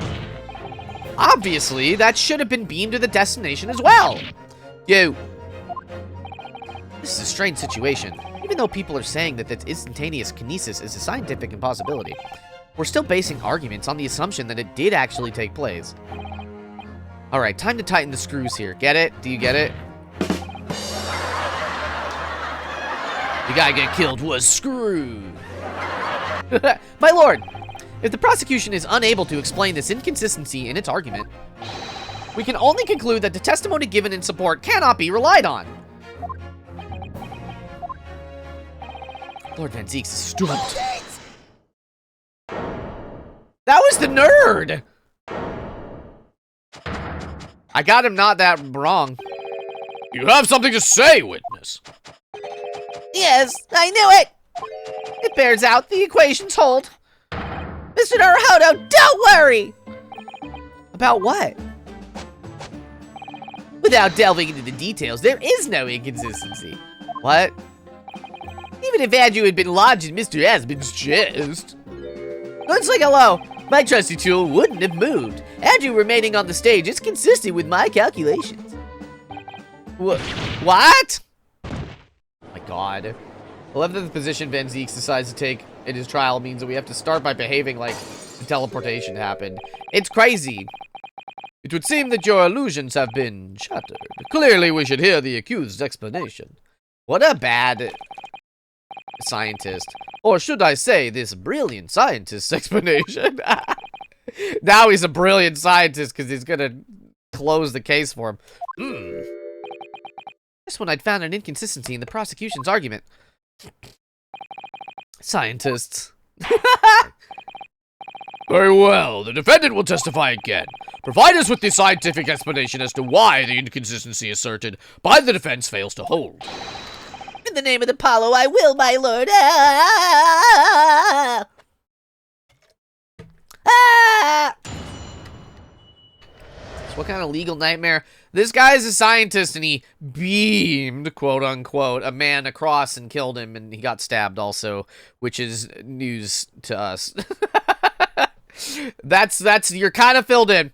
obviously that should have been beamed to the destination as well. This is a strange situation. Even though people are saying that instantaneous kinesis is a scientific impossibility, we're still basing arguments on the assumption that it did actually take place. Alright, time to tighten the screws here. Get it? Do you get it? The guy get killed was screwed. My lord, if the prosecution is unable to explain this inconsistency in its argument, we can only conclude that the testimony given in support cannot be relied on. Lord Van Zeeks is stumped. That was the nerd! I got him not that wrong. You have something to say, witness. Yes, I knew it! It bears out the equations hold. Mr. Naruhodo, don't worry! About what? Without delving into the details, there is no inconsistency. What? Even if Andrew had been lodged in Mr. Aspen's chest. Looks like hello. My trusty tool wouldn't have moved. Andrew remaining on the stage is consistent with my calculations. What? Oh my god. I love that the position Van Zeeks decides to take in his trial means that we have to start by behaving like the teleportation happened. It's crazy. It would seem that your illusions have been shattered. Clearly, we should hear the accused's explanation. What a bad scientist. Or should I say, this brilliant scientist's explanation. Now he's a brilliant scientist because he's gonna close the case for him. Just when I'd found an inconsistency in the prosecution's argument. Scientists. Very well, the defendant will testify again. Provide us with the scientific explanation as to why the inconsistency asserted by the defense fails to hold. In the name of Apollo, I will, my lord. Ah! Ah! What kind of legal nightmare? This guy is a scientist and he beamed, quote unquote, a man across and killed him, and he got stabbed also, which is news to us. that's you're kind of filled in.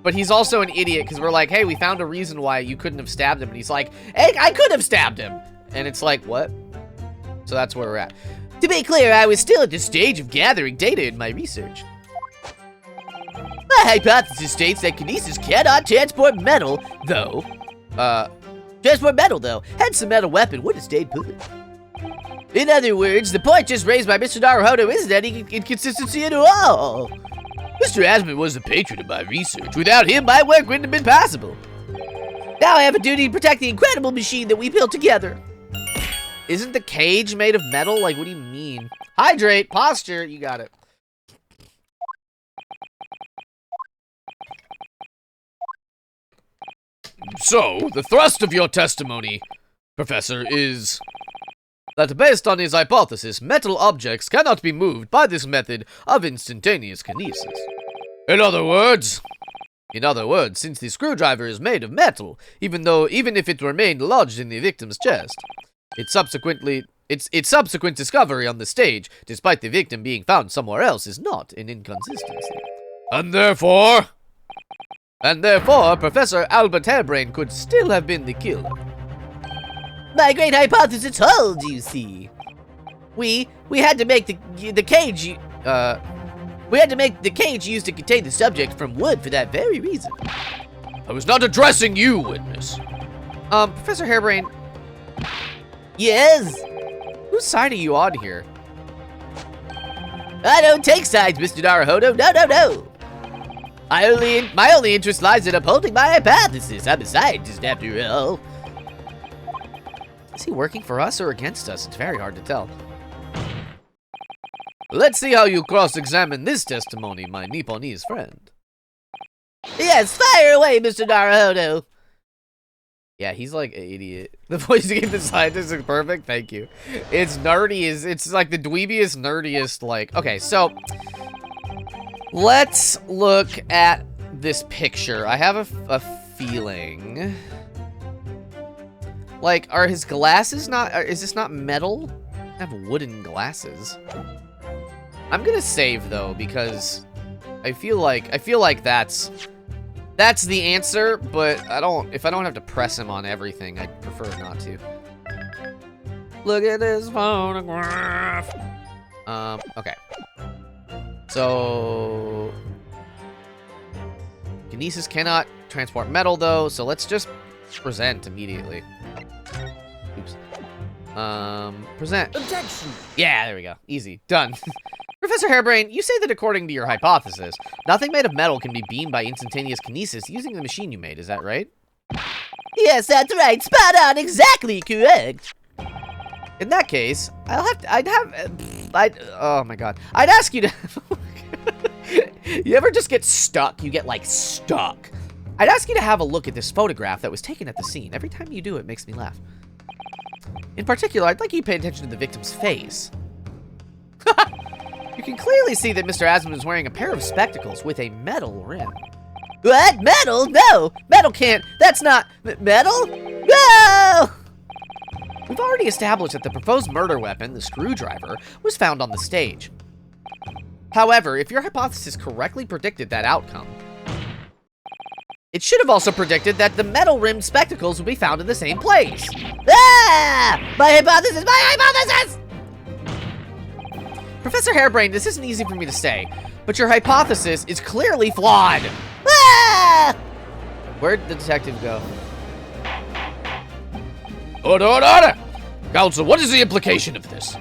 But he's also an idiot because we're like, hey, we found a reason why you couldn't have stabbed him. And he's like, hey, I could have stabbed him. And it's like, what? So that's where we're at. To be clear, I was still at the stage of gathering data in my research. My hypothesis states that kinesis cannot transport metal, though. Hence the metal weapon would have stayed put. In other words, the point just raised by Mr. Naruhodo isn't any inconsistency at all. Mr. Aspen was the patron of my research. Without him, my work wouldn't have been possible. Now I have a duty to protect the incredible machine that we built together. Isn't the cage made of metal? Like, what do you mean? Hydrate, posture, you got it. So, the thrust of your testimony, Professor, is that based on his hypothesis, metal objects cannot be moved by this method of instantaneous kinesis. In other words, since the screwdriver is made of metal, even if it remained lodged in the victim's chest, its subsequent discovery on the stage, despite the victim being found somewhere else, is not an inconsistency. And therefore, Professor Albert Harebrained could still have been the killer. My great hypothesis holds, you see. We had to make the cage. We had to make the cage used to contain the subject from wood for that very reason. I was not addressing you, witness. Professor Harebrained. Yes? Whose side are you on here? I don't take sides, Mr. Naruhodo. No. My only interest lies in upholding my hypothesis. I'm a scientist, after all. Is he working for us or against us? It's very hard to tell. Let's see how you cross-examine this testimony, my Nipponese friend. Yes, fire away, Mr. Naruhodo. Yeah, he's like an idiot. The voice of the scientist is perfect. Thank you. It's nerdy. It's like the dweebiest, nerdiest. Like, okay, so let's look at this picture. I have a feeling. Like, are his glasses not? Is this not metal? I have wooden glasses. I'm gonna save though because I feel like that's the answer, but if I don't have to press him on everything, I'd prefer not to. Look at this photograph. Okay. So Kinesis cannot transport metal though, so let's just present immediately. Oops. Present. Objection. Yeah, there we go. Easy. Done. Professor Hairbrain, you say that according to your hypothesis, nothing made of metal can be beamed by instantaneous kinesis using the machine you made. Is that right? Yes, that's right. Spot on. Exactly correct. In that case, oh my god. I'd ask you to... You ever just get stuck? You get, like, stuck. I'd ask you to have a look at this photograph that was taken at the scene. Every time you do, it makes me laugh. In particular, I'd like you to pay attention to the victim's face. You can clearly see that Mr. Asmund is wearing a pair of spectacles with a metal rim. What? Metal? No! Metal can't. That's not metal? No! We've already established that the proposed murder weapon, the screwdriver, was found on the stage. However, if your hypothesis correctly predicted that outcome, it should have also predicted that the metal-rimmed spectacles would be found in the same place. Ah! My hypothesis! My hypothesis! Professor Hairbrain, this isn't easy for me to say, but your hypothesis is clearly flawed. Ah! Where'd the detective go? Order, order, order! Counsel, what is the implication of this?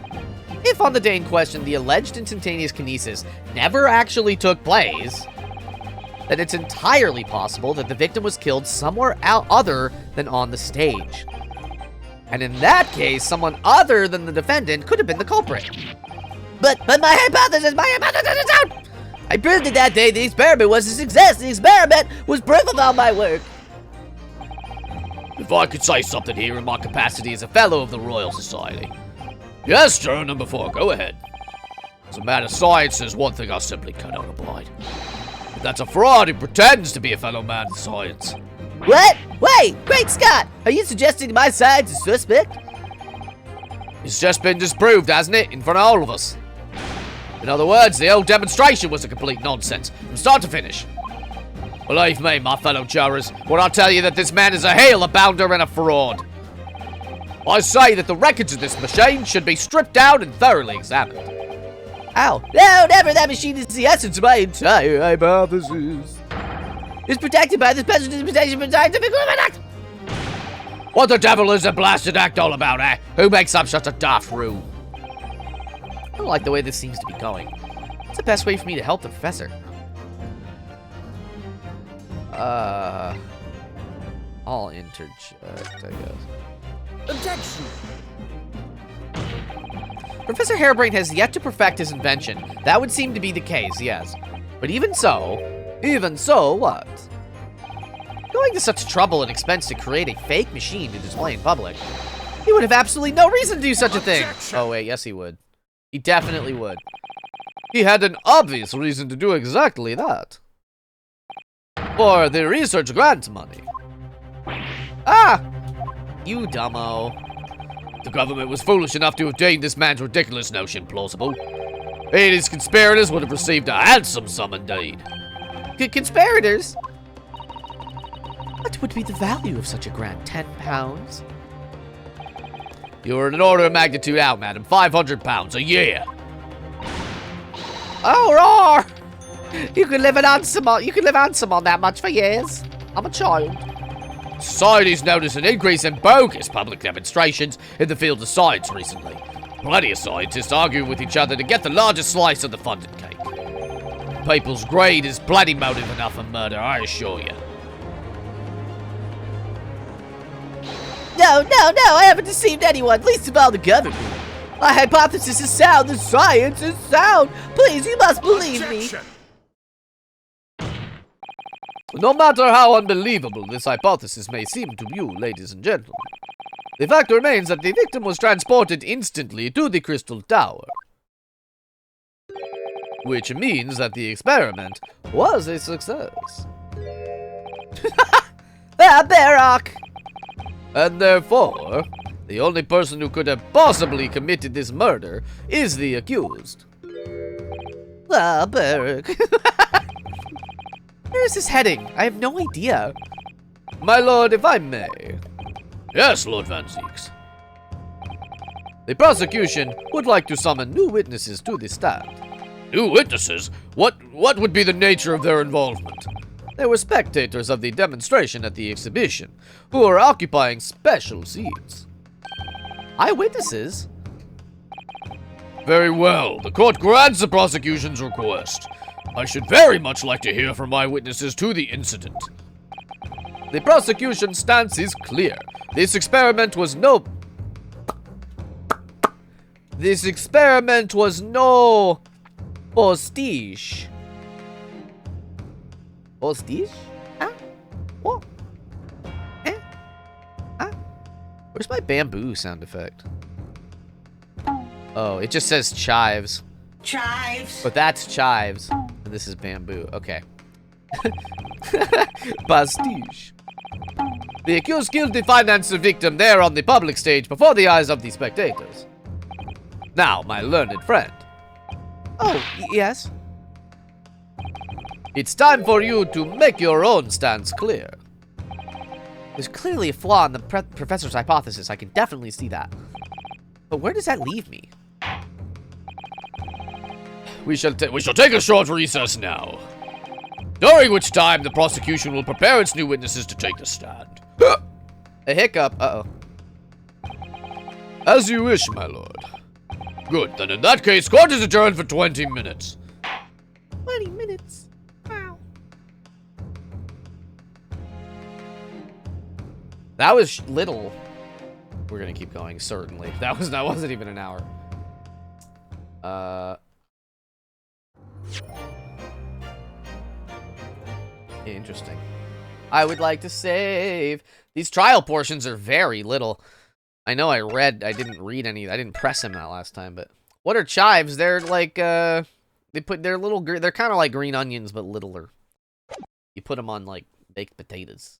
If on the day in question the alleged instantaneous kinesis never actually took place, then it's entirely possible that the victim was killed somewhere other than on the stage. And in that case, someone other than the defendant could have been the culprit. But my hypothesis is out! I proved it that day. The experiment was a success. The experiment was proof of all my work. If I could say something here in my capacity as a fellow of the Royal Society. Yes, juror number 4, go ahead. As a matter of science, there's one thing I simply cannot abide. That's a fraud who pretends to be a fellow man of science. What? Wait, great Scott! Are you suggesting my science is suspect? It's just been disproved, hasn't it, in front of all of us? In other words, the whole demonstration was a complete nonsense, from start to finish. Believe me, my fellow jurors, when I tell you that this man is a heel-abounder and a fraud. I say that the records of this machine should be stripped down and thoroughly examined. Ow. No, never! That machine is the essence of my entire hypothesis. It's protected by the Special Dispensation for Scientific Equipment Act! What the devil is the blasted act all about, eh? Who makes up such a daft rule? I don't like the way this seems to be going. What's the best way for me to help the professor? I'll interject, I guess. Objection! Professor Hairbrain has yet to perfect his invention. That would seem to be the case, yes. But even so, what? Going to such trouble and expense to create a fake machine to display in public, he would have absolutely no reason to do such a thing. Oh wait, yes he would. He definitely would. He had an obvious reason to do exactly that. For the research grant money. Ah! You dumbo. The government was foolish enough to have deemed this man's ridiculous notion plausible. He and his conspirators would have received a handsome sum indeed. Conspirators? What would be the value of such a grant? 10 pounds? You're an order of magnitude out, madam. 500 pounds a year. Oh, roar! You could live handsome on that much for years. I'm a child. Society's noticed an increase in bogus public demonstrations in the field of science recently. Plenty of scientists arguing with each other to get the largest slice of the funded cake. People's greed is bloody motive enough for murder, I assure you. No, I haven't deceived anyone, least of all the government. My hypothesis is sound, the science is sound. Please, you must believe me. No matter how unbelievable this hypothesis may seem to you, ladies and gentlemen, the fact remains that the victim was transported instantly to the Crystal Tower. Which means that the experiment was a success. Barrock! And therefore, the only person who could have possibly committed this murder is the accused. Barrock. Where is this heading? I have no idea. My lord, if I may. Yes, Lord Van Zieks. The prosecution would like to summon new witnesses to the stand. New witnesses? What would be the nature of their involvement? They were spectators of the demonstration at the exhibition, who were occupying special seats. Eyewitnesses? Very well. The court grants the prosecution's request. I should very much like to hear from eyewitnesses to the incident. The prosecution's stance is clear. This experiment was no postige. Postige? Huh? What? Eh? Huh? Where's my bamboo sound effect? Oh, it just says chives. Chives. But that's chives. And this is bamboo. Okay. Postige. The accused guilty financed the victim there on the public stage before the eyes of the spectators. Now, my learned friend. Oh, yes. It's time for you to make your own stance clear. There's clearly a flaw in the professor's hypothesis. I can definitely see that. But where does that leave me? We shall take a short recess now, during which time the prosecution will prepare its new witnesses to take the stand. A hiccup. Uh-oh. As you wish, my lord. Good, then in that case, court is adjourned for 20 minutes. 20 minutes. Wow. That was little. We're gonna keep going, certainly. That wasn't even an hour. Interesting. I would like to save. These trial portions are very little. I know I didn't read any. I didn't press him that last time, but what are chives? They're like, they're kind of like green onions, but littler. You put them on, like, baked potatoes.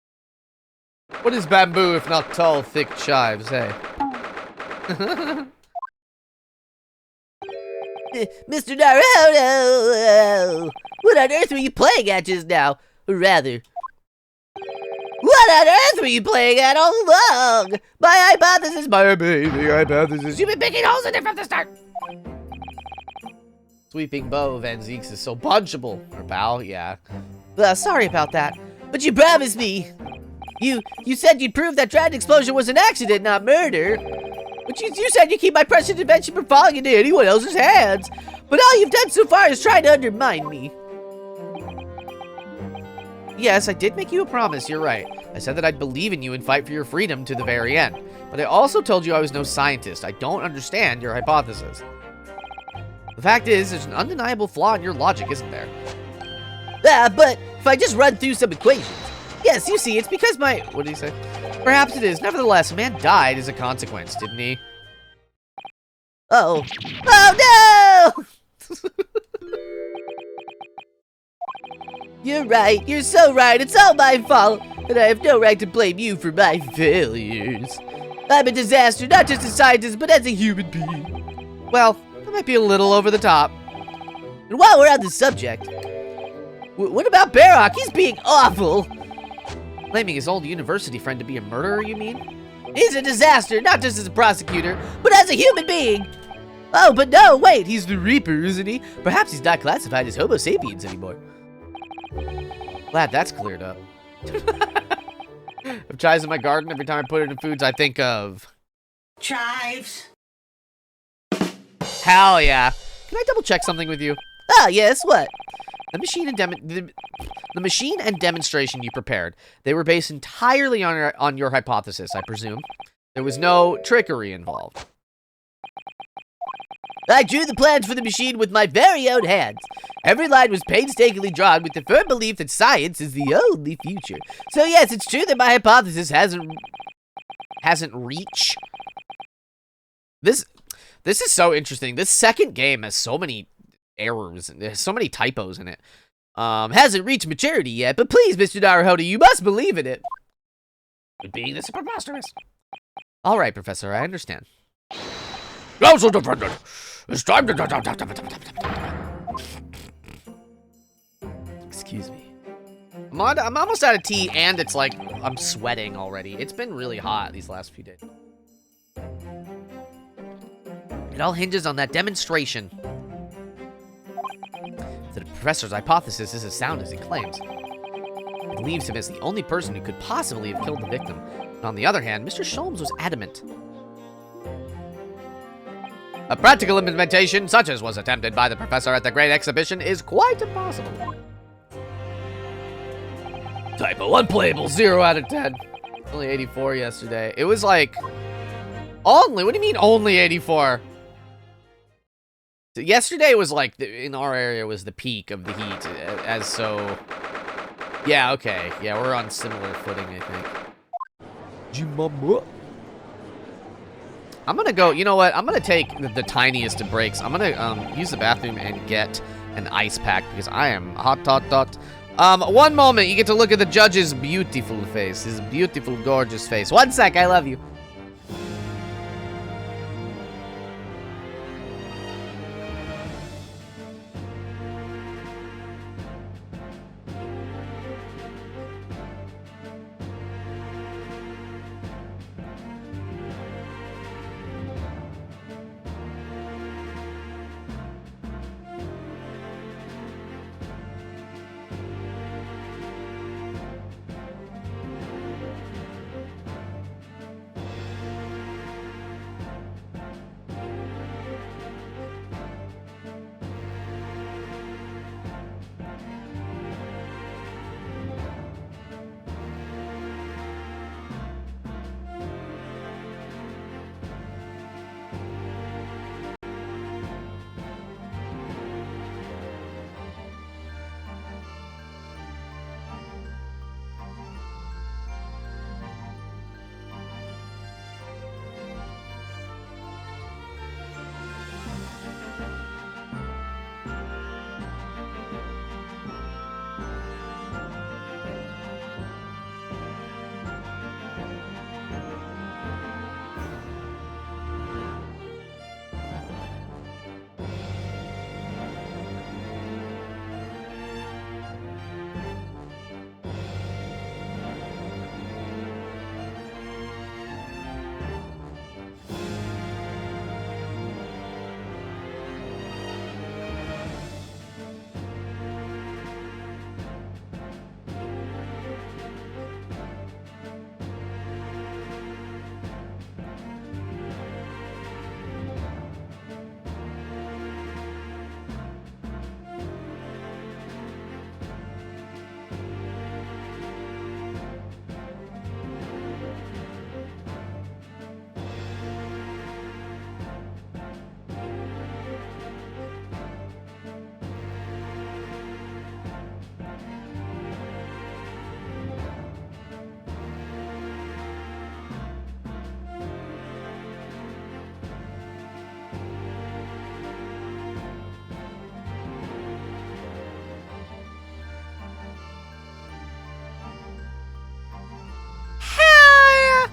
What is bamboo if not tall, thick chives, hey? Mr. Naruto! What on earth were you playing at just now? Or rather, what on earth were you playing at all along? My hypothesis, my amazing hypothesis. You've been picking holes in it from the start. Sweeping bow, Van Zieks is so punchable. Or bow, yeah. Sorry about that, but you promised me. You said you'd prove that dragon explosion was an accident, not murder. But you said you'd keep my precious invention from falling into anyone else's hands. But all you've done so far is try to undermine me. Yes, I did make you a promise, you're right. I said that I'd believe in you and fight for your freedom to the very end. But I also told you I was no scientist. I don't understand your hypothesis. The fact is, there's an undeniable flaw in your logic, isn't there? But if I just run through some equations. Yes, you see, it's because my... What did he say? Perhaps it is. Nevertheless, a man died as a consequence, didn't he? Uh-oh. Oh, no! You're right. You're so right. It's all my fault. And I have no right to blame you for my failures. I'm a disaster, not just as a scientist, but as a human being. Well, that might be a little over the top. And while we're on the subject, what about Barrock? He's being awful. Claiming his old university friend to be a murderer, you mean? He's a disaster, not just as a prosecutor, but as a human being. Oh, but no, wait, he's the Reaper, isn't he? Perhaps he's not classified as Homo sapiens anymore. Glad that's cleared up. If chives in my garden, every time I put it in foods, I think of... Chives. Hell yeah. Can I double check something with you? Ah, yes, what? The machine and demonstration you prepared, they were based entirely on your hypothesis, I presume. There was no trickery involved. I drew the plans for the machine with my very own hands. Every line was painstakingly drawn with the firm belief that science is the only future. So yes, it's true that my hypothesis hasn't reached. This is so interesting. This second game has so many errors. There's so many typos in it. Hasn't reached maturity yet, but please, Mr. Naruhodo, you must believe in it. Being this preposterous. All right, Professor, I understand. Also defended. It's time to... Excuse me. I'm almost out of tea, and it's like I'm sweating already. It's been really hot these last few days. It all hinges on that demonstration. The professor's hypothesis is as sound as he claims. It leaves him as the only person who could possibly have killed the victim. And on the other hand, Mr. Sholmes was adamant. A practical implementation, such as was attempted by the professor at the Great Exhibition, is quite impossible. Typo unplayable, 0 out of 10. Only 84 yesterday. It was like... Only? What do you mean only 84? So yesterday was like, in our area, was the peak of the heat, as so... Yeah, okay. Yeah, we're on similar footing, I think. I'm gonna go, you know what? I'm gonna take the tiniest of breaks. I'm gonna use the bathroom and get an ice pack because I am hot. One moment, you get to look at the judge's beautiful face. His beautiful, gorgeous face. One sec, I love you.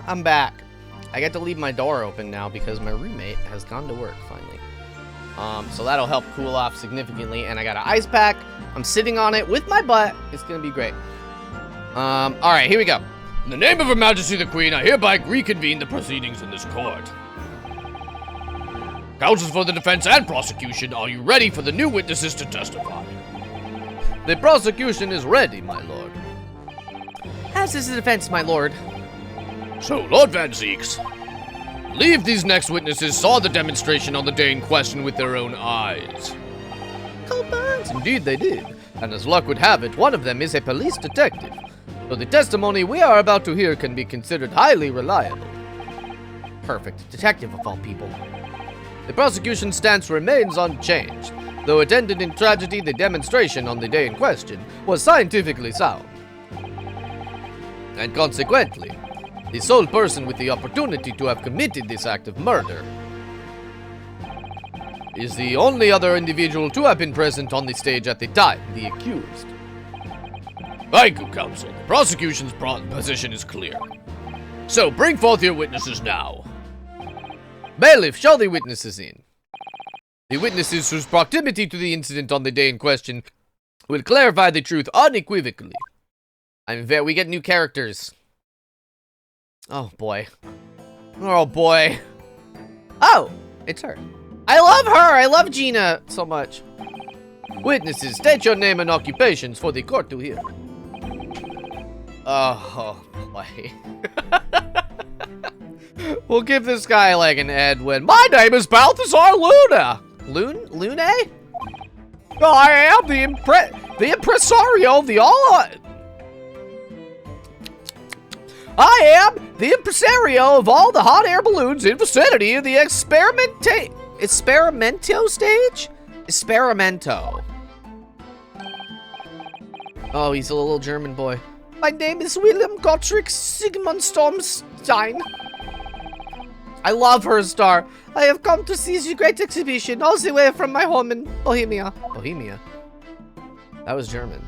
I'm back. I get to leave my door open now because my roommate has gone to work finally. So that'll help cool off significantly. And I got an ice pack. I'm sitting on it with my butt. It's gonna be great. All right, here we go. In the name of Her Majesty the Queen, I hereby reconvene the proceedings in this court. Counsels for the defense and prosecution, are you ready for the new witnesses to testify? The prosecution is ready, my lord. As is the defense, my lord. So, Lord Van Zeeks, I believe these next witnesses saw the demonstration on the day in question with their own eyes. Indeed they did. And as luck would have it, one of them is a police detective. So the testimony we are about to hear can be considered highly reliable. Perfect. Detective of all people. The prosecution's stance remains unchanged. Though it ended in tragedy, the demonstration on the day in question was scientifically sound. And consequently, the sole person with the opportunity to have committed this act of murder is the only other individual to have been present on the stage at the time, the accused. Thank you, counsel. The prosecution's position is clear. So, bring forth your witnesses now. Bailiff, show the witnesses in. The witnesses whose proximity to the incident on the day in question will clarify the truth unequivocally. We get new characters. Oh, boy. Oh, boy. Oh, it's her. I love her. I love Gina so much. Witnesses, state your name and occupations for the court to hear. Oh, boy. We'll give this guy like an Edwin. My name is Balthazar Luna. Lune? I am the impresario of the I am the impresario of all the hot air balloons in vicinity of the experimento stage? Experimento. Oh, he's a little German boy. My name is William Gottrick Sigmund Stormstein. I love her star. I have come to see the great exhibition all the way from my home in Bohemia. Bohemia? That was German.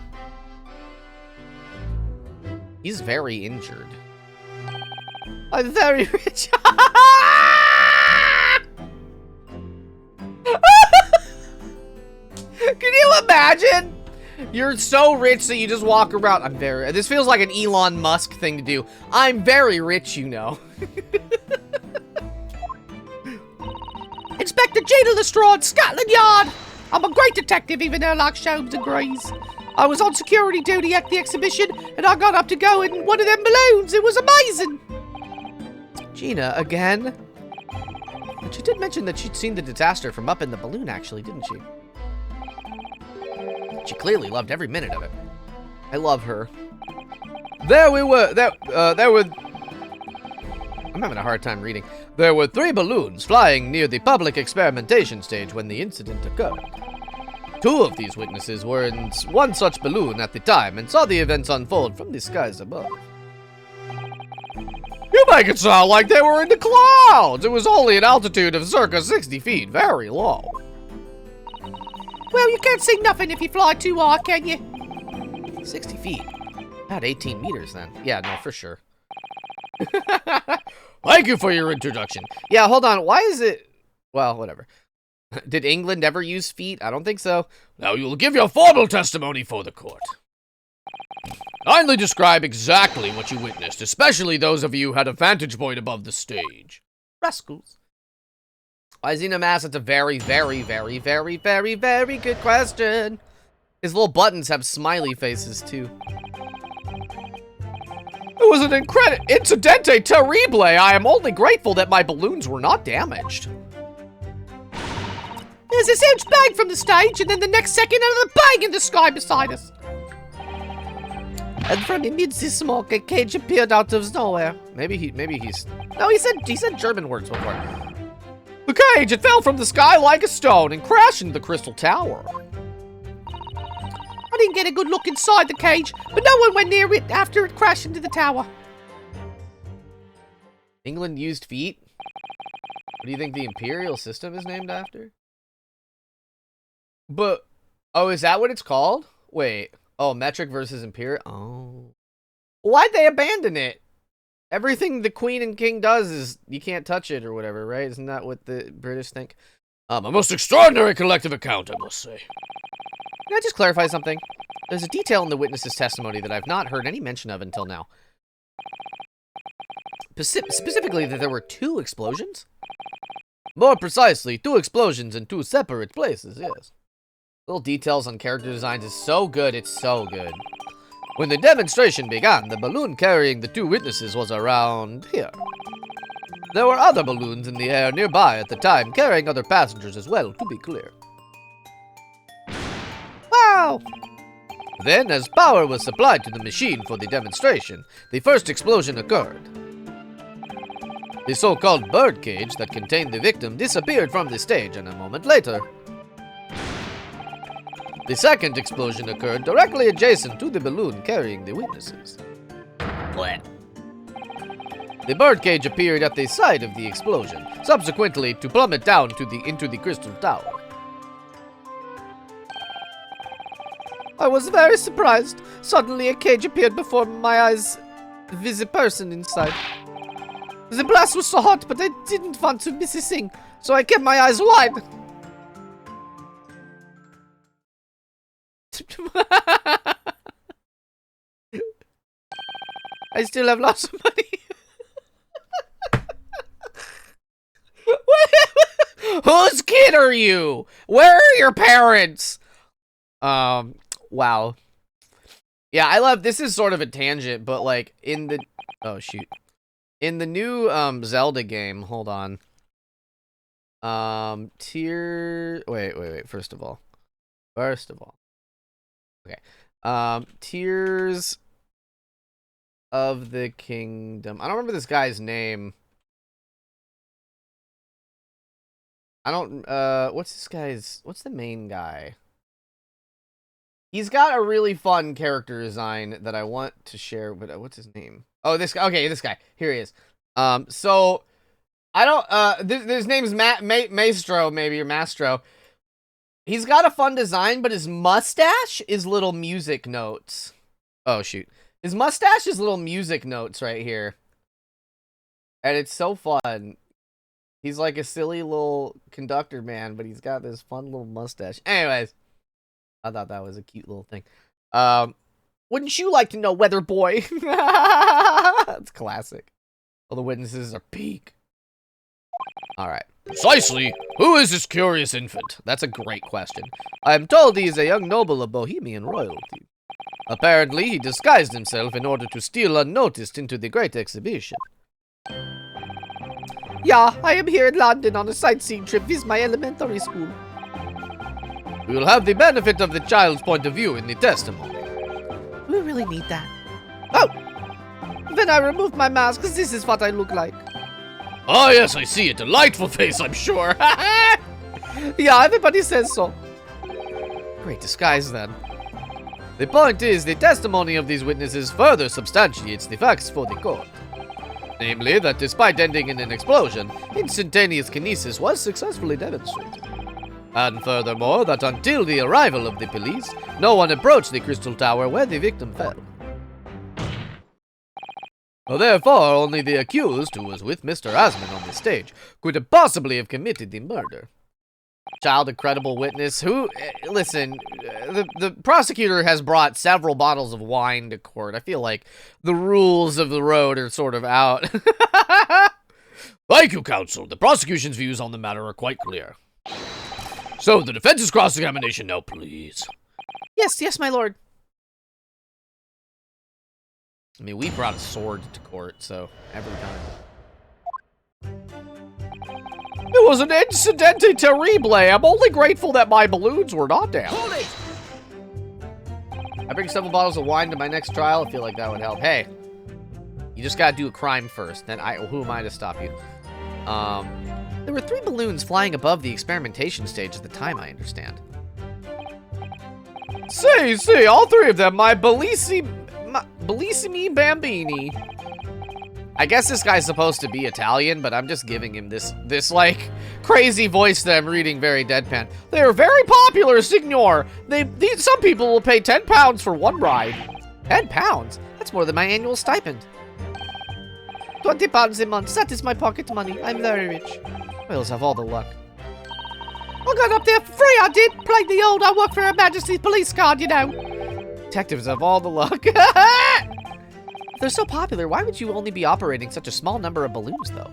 He's very injured. I'm very rich. Can you imagine? You're so rich that you just walk around. This feels like an Elon Musk thing to do. I'm very rich, you know. Inspector Jada Lestrade, Scotland Yard. I'm a great detective, even though Sherlock Holmes agrees. I was on security duty at the exhibition, and I got up to go in one of them balloons. It was amazing. Gina, again? But she did mention that she'd seen the disaster from up in the balloon, actually, didn't she? She clearly loved every minute of it. I love her. I'm having a hard time reading. There were 3 balloons flying near the public experimentation stage when the incident occurred. 2 of these witnesses were in one such balloon at the time and saw the events unfold from the skies above. You make it sound like they were in the clouds! It was only an altitude of circa 60 feet, very low. Well, you can't see nothing if you fly too high, can you? 60 feet. About 18 meters then. Yeah, no, for sure. Thank you for your introduction. Yeah, hold on. Why is it... Well, whatever. Did England ever use feet? I don't think so. Now you will give your formal testimony for the court. Kindly describe exactly what you witnessed, especially those of you who had a vantage point above the stage. Rascals. Why is he in a mask? That's a very, very, very, very, very, very good question. His little buttons have smiley faces, too. It was an incidente terrible. I am only grateful that my balloons were not damaged. There's this huge bang from the stage, and then the next second, another bang in the sky beside us. And from amidst the smoke, a cage appeared out of nowhere. Maybe he's... No, he said German words before. The cage, it fell from the sky like a stone and crashed into the crystal tower. I didn't get a good look inside the cage, but no one went near it after it crashed into the tower. England used feet? What do you think the imperial system is named after? But, oh, is that what it's called? Wait, oh, metric versus imperial? Oh. Why'd they abandon it? Everything the queen and king does is you can't touch it or whatever, right? Isn't that what the British think? A most extraordinary collective account, I must say. Can I just clarify something? There's a detail in the witness's testimony that I've not heard any mention of until now. Specifically that there were 2 explosions? More precisely, 2 explosions in 2 separate places, yes. Little details on character designs is so good, it's so good. When the demonstration began, the balloon carrying the 2 witnesses was around here. There were other balloons in the air nearby at the time, carrying other passengers as well, to be clear. Wow! Then, as power was supplied to the machine for the demonstration, the first explosion occurred. The so-called birdcage that contained the victim disappeared from the stage, and a moment later, the second explosion occurred directly adjacent to the balloon carrying the witnesses. What? The birdcage appeared at the site of the explosion, subsequently to plummet down into the crystal tower. I was very surprised. Suddenly a cage appeared before my eyes with a person inside. The blast was so hot, but I didn't want to miss a thing, so I kept my eyes wide. I still have lots of money. Whose kid are you? Where are your parents? Wow. Yeah, I love, this is sort of a tangent, but like in the, oh shoot. In the new Zelda game, hold on. Wait, first of all. Okay. Tears of the Kingdom. I don't remember this guy's name. I don't, what's the main guy? He's got a really fun character design that I want to share, but what's his name? Oh, this guy. Okay, this guy. Here he is. So, I don't, his name's Maestro, maybe, or Mastro. He's got a fun design, but his mustache is little music notes. Oh, shoot. His mustache is little music notes right here. And it's so fun. He's like a silly little conductor man, but he's got this fun little mustache. Anyways, I thought that was a cute little thing. Wouldn't you like to know, Weather Boy? That's classic. All the witnesses are peak. Alright. Precisely, who is this curious infant? That's a great question. I am told he is a young noble of Bohemian royalty. Apparently, he disguised himself in order to steal unnoticed into the great exhibition. Yeah, I am here in London on a sightseeing trip. This is my elementary school. We will have the benefit of the child's point of view in the testimony. We really need that. Oh! Then I removed my mask, because this is what I look like. Oh yes, I see. A delightful face, I'm sure. Yeah, everybody says so. Great disguise, then. The point is, the testimony of these witnesses further substantiates the facts for the court. Namely, that despite ending in an explosion, instantaneous kinesis was successfully demonstrated. And furthermore, that until the arrival of the police, no one approached the crystal tower where the victim fell. Therefore, only the accused, who was with Mr. Asman on the stage, could have possibly have committed the murder. Child, a credible witness. Who, listen, the prosecutor has brought several bottles of wine to court. I feel like the rules of the road are sort of out. Thank you, counsel. The prosecution's views on the matter are quite clear. So, the defense's cross-examination now, please. Yes, my lord. I mean, we brought a sword to court, so every time. It was an incidente terrible. I'm only grateful that my balloons were not down. Hold it! I bring several bottles of wine to my next trial. I feel like that would help. Hey, you just gotta do a crime first. Then who am I to stop you? There were 3 balloons flying above the experimentation stage at the time, I understand. See, all 3 of them, my bellissimi bambini. I guess this guy's supposed to be Italian, but I'm just giving him this like crazy voice that I'm reading very deadpan. They are very popular, signor. Some people will pay £10 for one ride. £10? That's more than my annual stipend. £20 a month. That is my pocket money. I'm very rich. Whales have all the luck. I got up there for free, I did. Played the old I work for Her Majesty's police card, you know. Detectives have all the luck. If they're so popular, why would you only be operating such a small number of balloons, though?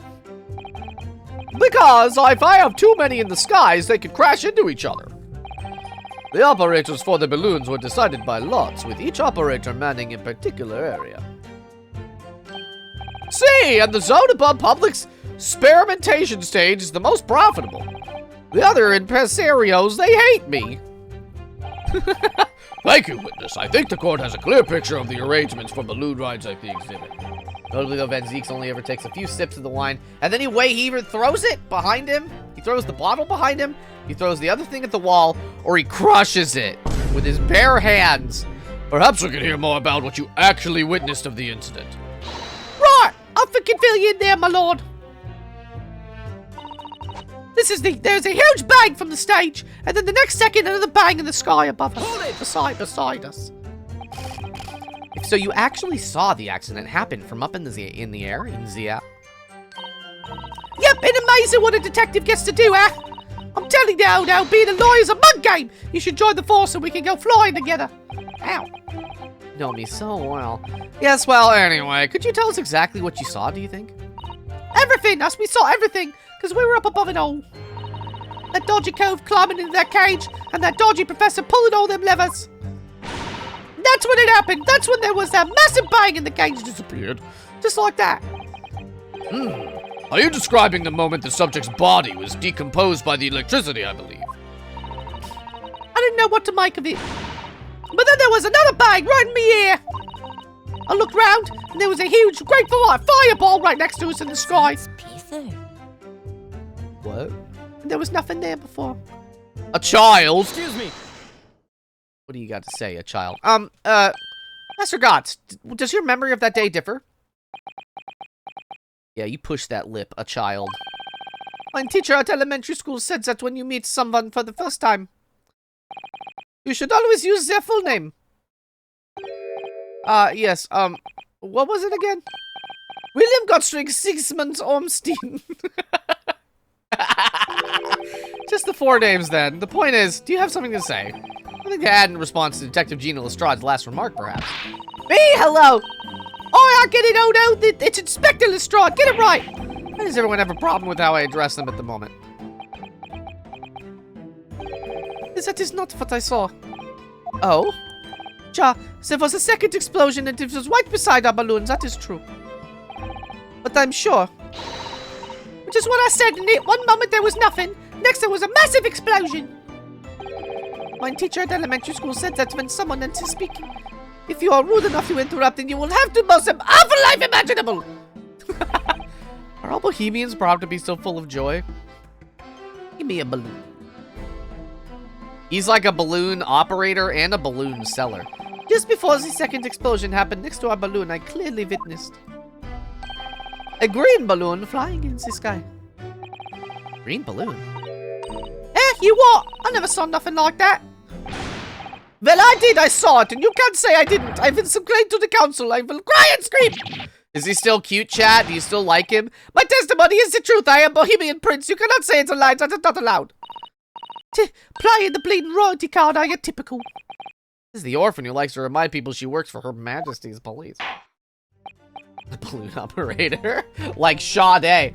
Because if I have too many in the skies, they could crash into each other. The operators for the balloons were decided by lots, with each operator manning a particular area. See, and the zone above public's experimentation stage is the most profitable. The other impresarios, they hate me. Thank you, witness. I think the court has a clear picture of the arrangements for balloon rides like the exhibit. Notably, though, Van Zeeks only ever takes a few sips of the wine, and then he either throws it behind him, he throws the bottle behind him, he throws the other thing at the wall, or he crushes it with his bare hands. Perhaps we can hear more about what you actually witnessed of the incident. Right, I'll fucking fill you in there, my lord. There's a huge bang from the stage, and then the next second, another bang in the sky above us. Beside us. So you actually saw the accident happen from up in the air, in the air? Yep, and amazing what a detective gets to do, eh? I'm telling you now, being a lawyer's a mug game. You should join the force and we can go flying together. Ow. You know me so well. Yes, well, anyway, could you tell us exactly what you saw, do you think? Everything, we saw everything, because we were up above it all. That dodgy cove climbing into that cage, and that dodgy professor pulling all them levers. That's when it happened. That's when there was that massive bang and the cage disappeared. Just like that. Are you describing the moment the subject's body was decomposed by the electricity, I believe? I didn't know what to make of it. But then there was another bang right in my ear. I looked round, and there was a huge, great fireball right next to us in the sky. What? And there was nothing there before. A child? Excuse me. What do you got to say, a child? Master Gotts, does your memory of that day differ? Yeah, you push that lip, a child. My teacher at elementary school said that when you meet someone for the first time, you should always use their full name. Yes, what was it again? William Gottschalk Sigismund Ormstein. Just the 4 names, then. The point is, do you have something to say? Something to add in response to Detective Gina Lestrade's last remark, perhaps? Me, hello! Oh, I get it, oh no, it's Inspector Lestrade, get it right! Why does everyone have a problem with how I address them at the moment? That is not what I saw. Oh? Ja, there was a second explosion and it was right beside our balloon, that is true. But I'm sure. Which is what I said, in it. One moment there was nothing, next there was a massive explosion. My teacher at elementary school said that when someone else is speaking, if you are rude enough to interrupt, then you will have to most awful life imaginable. Are all Bohemians proud to be so full of joy? Give me a balloon. He's like a balloon operator and a balloon seller. Just before the second explosion happened next to our balloon, I clearly witnessed a green balloon flying in the sky. Green balloon? You what? I never saw nothing like that. Well, I did. I saw it, and you can't say I didn't. I will complain to the council. I will cry and scream. Is he still cute, chat? Do you still like him? My testimony is the truth. I am Bohemian Prince. You cannot say it's a lie. That is not allowed. Playing the bleeding royalty card, are you typical? This is the orphan who likes to remind people she works for Her Majesty's police. The balloon operator? Like Sade.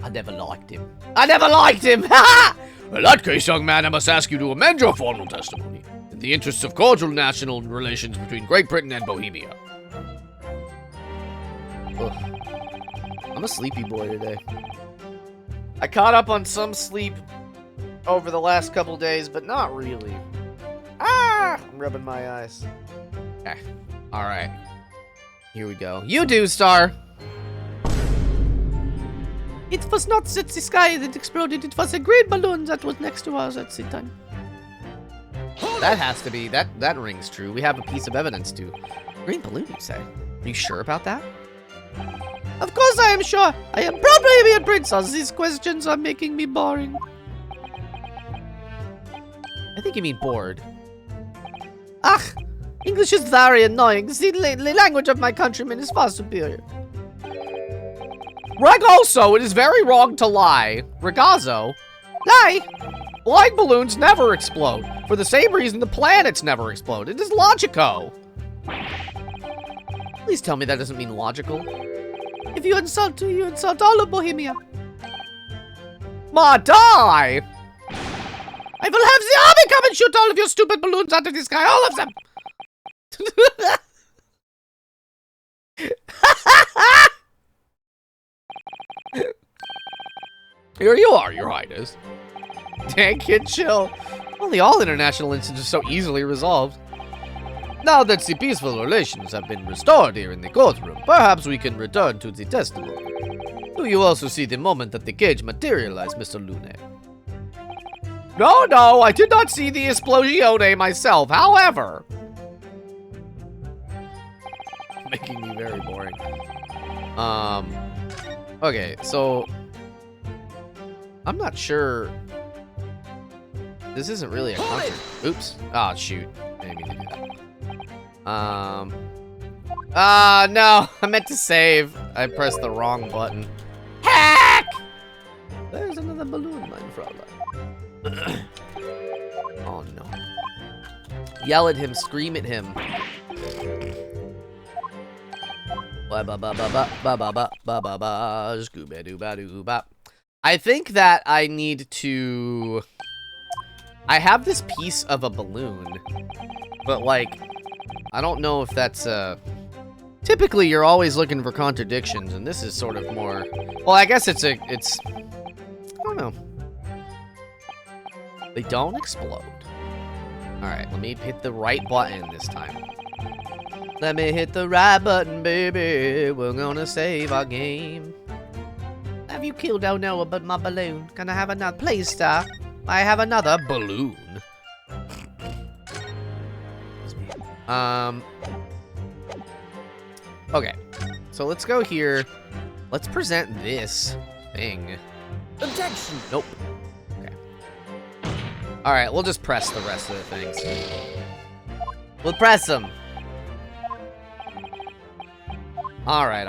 I never liked him. I never liked him! Ha! In that case, young man, I must ask you to amend your formal testimony in the interests of cordial national relations between Great Britain and Bohemia. Ugh. I'm a sleepy boy today. I caught up on some sleep over the last couple days, but not really. Ah! I'm rubbing my eyes. Okay. Alright. Here we go. You do, Star! It was not the sky that exploded. It was a green balloon that was next to us at the time. That has to be. That rings true. We have a piece of evidence too. Green balloon, you say? Are you sure about that? Of course I am sure. I am proud Bohemian Princess. These questions are making me boring. I think you mean bored. Ach, English is very annoying. The language of my countrymen is far superior. Regozzo, it is very wrong to lie. Regazzo. Lie? Flying balloons never explode. For the same reason the planets never explode. It is logico. Please tell me that doesn't mean logical. If you insult all of Bohemia. Ma, die! I will have the army come and shoot all of your stupid balloons out of the sky. All of them! Here you are, Your Highness. Dang, kid, chill. Only all international incidents are so easily resolved. Now that the peaceful relations have been restored here in the courtroom, perhaps we can return to the testimony. Do you also see the moment that the cage materialized, Mr. Lune? No, I did not see the Esplosione myself. However, Making me very boring. Okay, so I'm not sure. This isn't really a concert. Oops. Oh, shoot. I didn't mean to do that. no, I meant to save. I pressed the wrong button. Heck! There's another balloon, mein Fräulein. Oh, no. Yell at him, scream at him. I think that I need to... I have this piece of a balloon, but like, I don't know if that's typically you're always looking for contradictions, and this is sort of more, well, I guess it's I don't know. They don't explode. All right, let me hit the right button this time. Let me hit the right button, baby. We're gonna save our game. Have you killed Noah but my balloon? Can I have another? Please, sir. I have another balloon. Okay. So let's go here. Let's present this thing. Objection! Nope. Okay. Alright, we'll just press the rest of the things. We'll press them. Alright.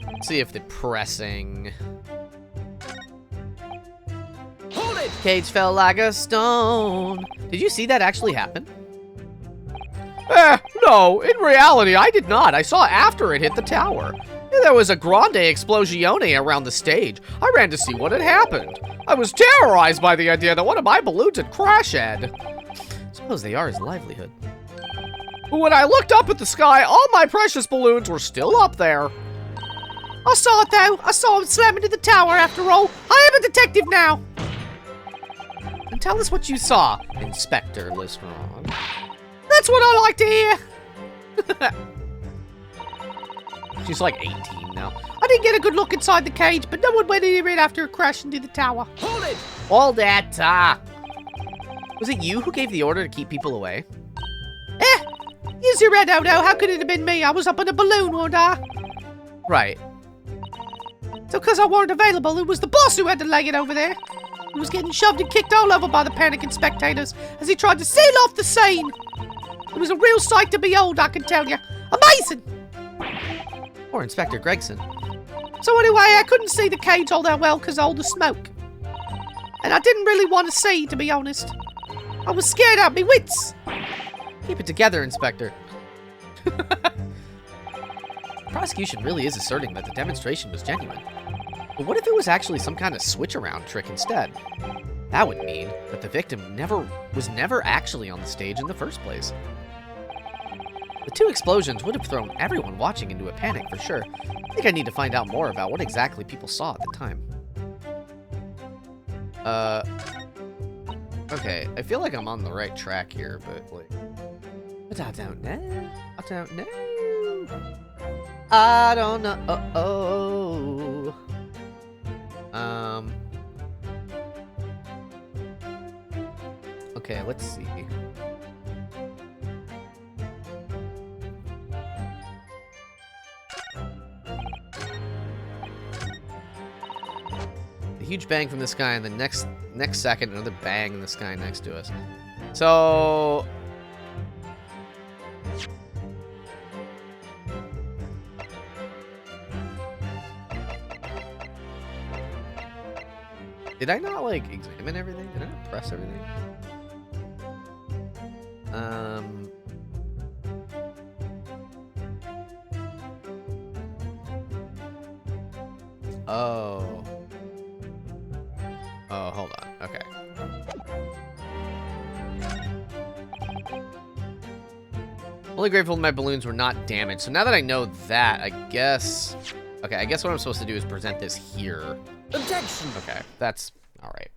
Let's see if the pressing... Hold it! Cage fell like a stone. Did you see that actually happen? No, in reality, I did not. I saw after it hit the tower. There was a grande explosione around the stage. I ran to see what had happened. I was terrorized by the idea that one of my balloons had crashed. Suppose they are his livelihood. But when I looked up at the sky, all my precious balloons were still up there. I saw it, though. I saw him slam into the tower, after all. I am a detective now. And tell us what you saw, Inspector Listron. That's what I like to hear. She's like 18 now. I didn't get a good look inside the cage, but no one went near it after it crashed into the tower. Hold it! All that, Was it you who gave the order to keep people away? Use your head, Odo. How could it have been me? I was up in a balloon, wasn't I? Right. So because I weren't available, it was the boss who had to lay it over there. He was getting shoved and kicked all over by the panicking spectators as he tried to seal off the scene. It was a real sight to behold, I can tell you. Amazing! Or Inspector Gregson. So anyway, I couldn't see the cage all that well because of all the smoke. And I didn't really want to see, to be honest. I was scared out of me wits. Keep it together, Inspector. Prosecution really is asserting that the demonstration was genuine. But what if it was actually some kind of switch-around trick instead? That would mean that the victim was never actually on the stage in the first place. The two explosions would have thrown everyone watching into a panic for sure. I think I need to find out more about what exactly people saw at the time. Okay, I feel like I'm on the right track here, but like... But I don't know. I don't know. Okay, let's see. A huge bang from this guy, and the next second, another bang in the sky next to us. So... Did I not, like, examine everything? Did I not press everything? Oh. Oh, hold on. Okay. Only grateful my balloons were not damaged. So now that I know that, I guess... Okay, I guess what I'm supposed to do is present this here. Objection! Okay, that's... Alright.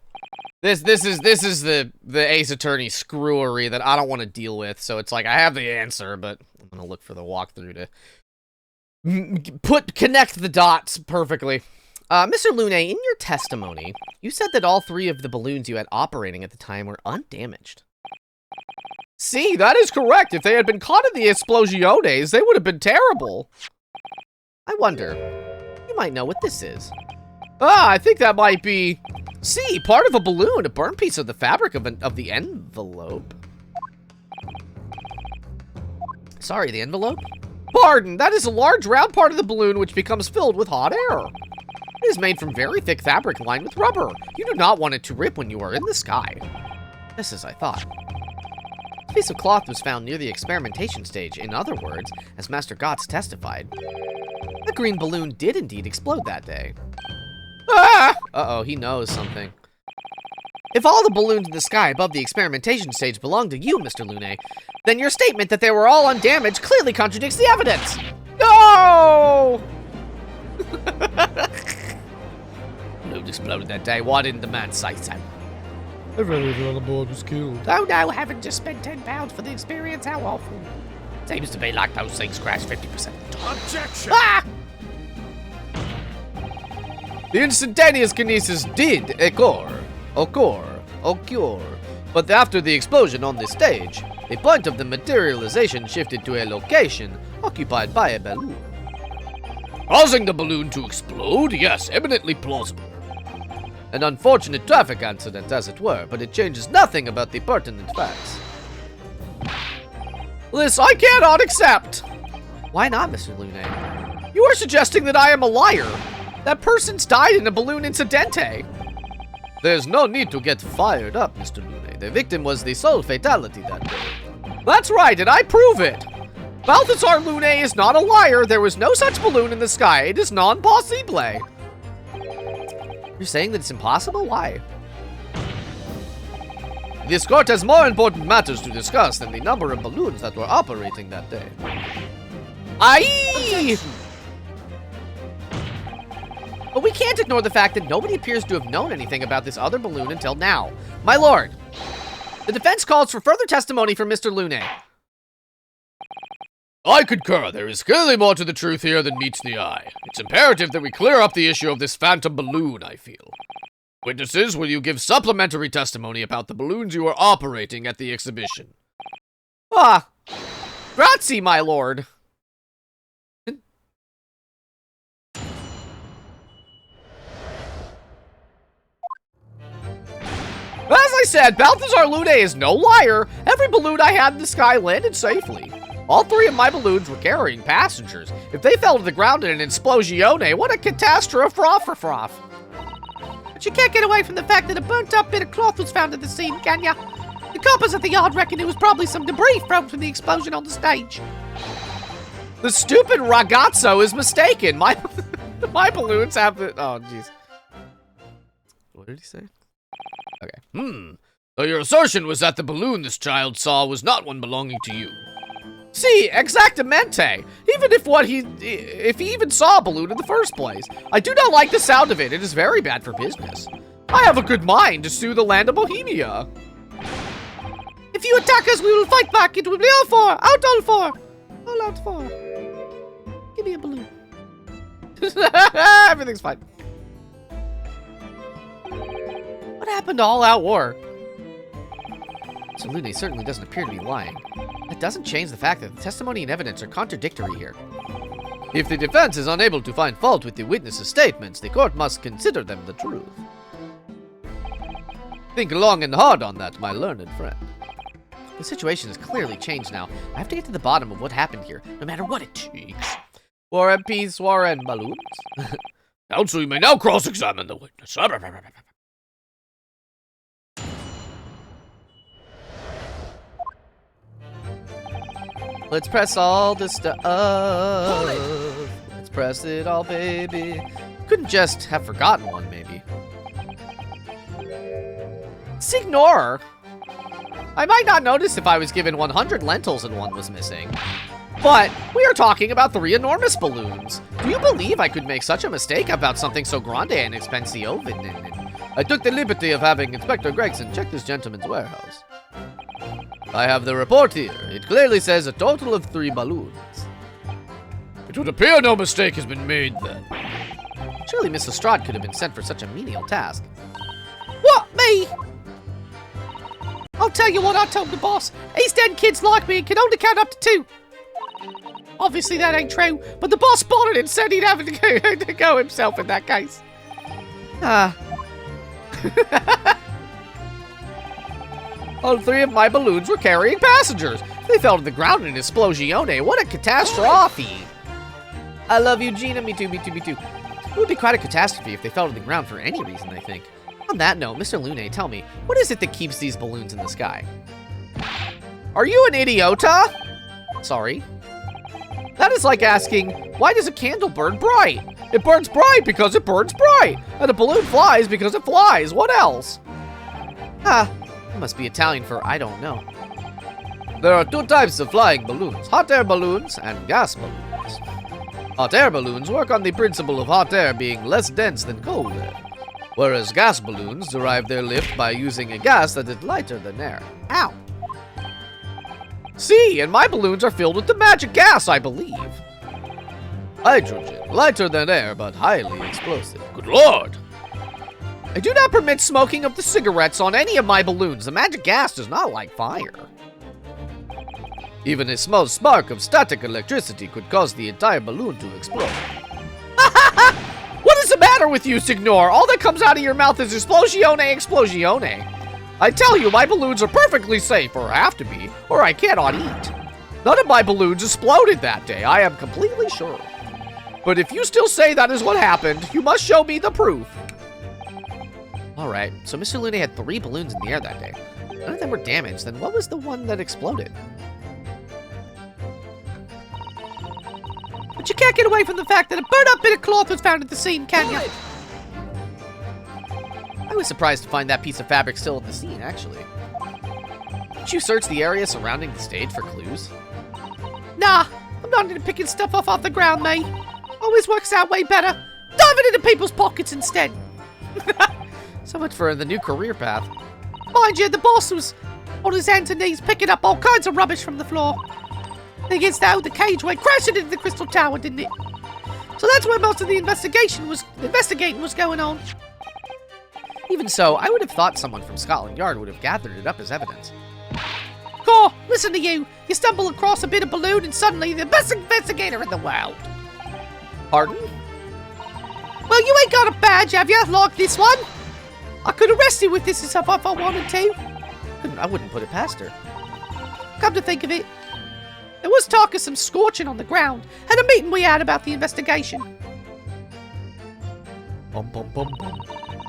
This is the Ace Attorney screwery that I don't want to deal with. So it's like I have the answer, but I'm gonna look for the walkthrough to connect the dots perfectly. Mr. Lune, in your testimony, you said that all 3 of the balloons you had operating at the time were undamaged. See, that is correct. If they had been caught in the explosiones, they would have been terrible. I wonder, you might know what this is. I think that might be... See, part of a balloon, a burnt piece of the fabric of the envelope. Sorry, the envelope? Pardon, that is a large round part of the balloon which becomes filled with hot air. It is made from very thick fabric lined with rubber. You do not want it to rip when you are in the sky. Just as I thought. This piece of cloth was found near the experimentation stage. In other words, as Master Gotts testified, the green balloon did indeed explode that day. Uh-oh, he knows something. If all the balloons in the sky above the experimentation stage belong to you, Mr. Lune, then your statement that they were all undamaged clearly contradicts the evidence. No! Balloon exploded that day. Why didn't the man say so? Everyone on board was killed. Oh no, having just spent £10 for the experience, how awful. Seems to be like those things crash 50% of the time. Objection! Ah! The instantaneous kinesis did occur, but after the explosion on the stage, the point of the materialization shifted to a location occupied by a balloon. Causing the balloon to explode? Yes, eminently plausible. An unfortunate traffic accident, as it were, but it changes nothing about the pertinent facts. This I cannot accept! Why not, Mr. Lune? You are suggesting that I am a liar. That person's died in a balloon incidente. There's no need to get fired up, Mr. Lune. The victim was the sole fatality that day. That's right, and I prove it. Balthazar Lune is not a liar. There was no such balloon in the sky. It is non-possible. You're saying that it's impossible? Why? This court has more important matters to discuss than the number of balloons that were operating that day. Aye! But we can't ignore the fact that nobody appears to have known anything about this other balloon until now. My lord, the defense calls for further testimony from Mr. Lune. I concur. There is clearly more to the truth here than meets the eye. It's imperative that we clear up the issue of this phantom balloon, I feel. Witnesses, will you give supplementary testimony about the balloons you were operating at the exhibition? Grazie, my lord. As I said, Balthazar Lune is no liar. Every balloon I had in the sky landed safely. All 3 of my balloons were carrying passengers. If they fell to the ground in an explosione, what a catastrophe! But you can't get away from the fact that a burnt-up bit of cloth was found at the scene, can ya? The coppers at the yard reckon it was probably some debris thrown from the explosion on the stage. The stupid ragazzo is mistaken. My balloons have the... Oh, jeez. What did he say? Okay. So your assertion was that the balloon this child saw was not one belonging to you. See, exactamente. Even if he even saw a balloon in the first place. I do not like the sound of it. It is very bad for business. I have a good mind to sue the land of Bohemia. If you attack us, we will fight back. It will be all four. Out all four. All out four. Give me a balloon. Everything's fine. What happened to all-out war? So Lune certainly doesn't appear to be lying. That doesn't change the fact that the testimony and evidence are contradictory here. If the defense is unable to find fault with the witness's statements, the court must consider them the truth. Think long and hard on that, my learned friend. The situation has clearly changed now. I have to get to the bottom of what happened here, no matter what it takes. War and peace, war and balloons. Counsel, you may now cross-examine the witness. Let's press all the stuff. Let's press it all, baby. Couldn't just have forgotten one, maybe. Signor! I might not notice if I was given 100 lentils and one was missing. But we are talking about 3 enormous balloons. Do you believe I could make such a mistake about something so grande and expensive? I took the liberty of having Inspector Gregson check this gentleman's warehouse. I have the report here. It clearly says a total of 3 balloons. It would appear no mistake has been made then. Surely Miss Lestrade could have been sent for such a menial task. What, me? I'll tell you what I told the boss. East End kids like me and can only count up to 2. Obviously that ain't true, but the boss spotted it and said he'd have to go himself in that case. All 3 of my balloons were carrying passengers. They fell to the ground in an explosione. What a catastrophe. I love you, Gina. Me too, me too, me too. It would be quite a catastrophe if they fell to the ground for any reason, I think. On that note, Mr. Lune, tell me, what is it that keeps these balloons in the sky? Are you an idiota? Sorry. That is like asking, why does a candle burn bright? It burns bright because it burns bright. And a balloon flies because it flies. What else? It must be Italian for I don't know. There are 2 types of flying balloons, hot air balloons and gas balloons. Hot air balloons work on the principle of hot air being less dense than cold air, whereas gas balloons derive their lift by using a gas that is lighter than air. Ow. See, and my balloons are filled with the magic gas, I believe. Hydrogen, lighter than air but highly explosive. Good lord! I do not permit smoking of the cigarettes on any of my balloons. The magic gas does not like fire. Even a small spark of static electricity could cause the entire balloon to explode. What is the matter with you, Signor? All that comes out of your mouth is explosione, explosione. I tell you, my balloons are perfectly safe, or have to be, or I cannot eat. None of my balloons exploded that day, I am completely sure. But if you still say that is what happened, you must show me the proof. Alright, so Mr. Lune had 3 balloons in the air that day. None of them were damaged, then what was the one that exploded? But you can't get away from the fact that a burnt-up bit of cloth was found at the scene, can you? I was surprised to find that piece of fabric still at the scene, actually. Did you search the area surrounding the stage for clues? Nah, I'm not into picking stuff off the ground, mate. Always works out way better. Dive it into people's pockets instead. So much for the new career path. Mind you, the boss was on his hands and knees picking up all kinds of rubbish from the floor. Thing is, though, the cage went crashing into the crystal tower, didn't it? So that's where most of the investigating was going on. Even so, I would have thought someone from Scotland Yard would have gathered it up as evidence. Caw, listen to you. You stumble across a bit of balloon and suddenly you're the best investigator in the world. Pardon? Well, you ain't got a badge, have you? Like this one? I could arrest you with this if I wanted to. I wouldn't put it past her. Come to think of it, there was talk of some scorching on the ground at a meeting we had about the investigation. Bum, bum, bum, bum.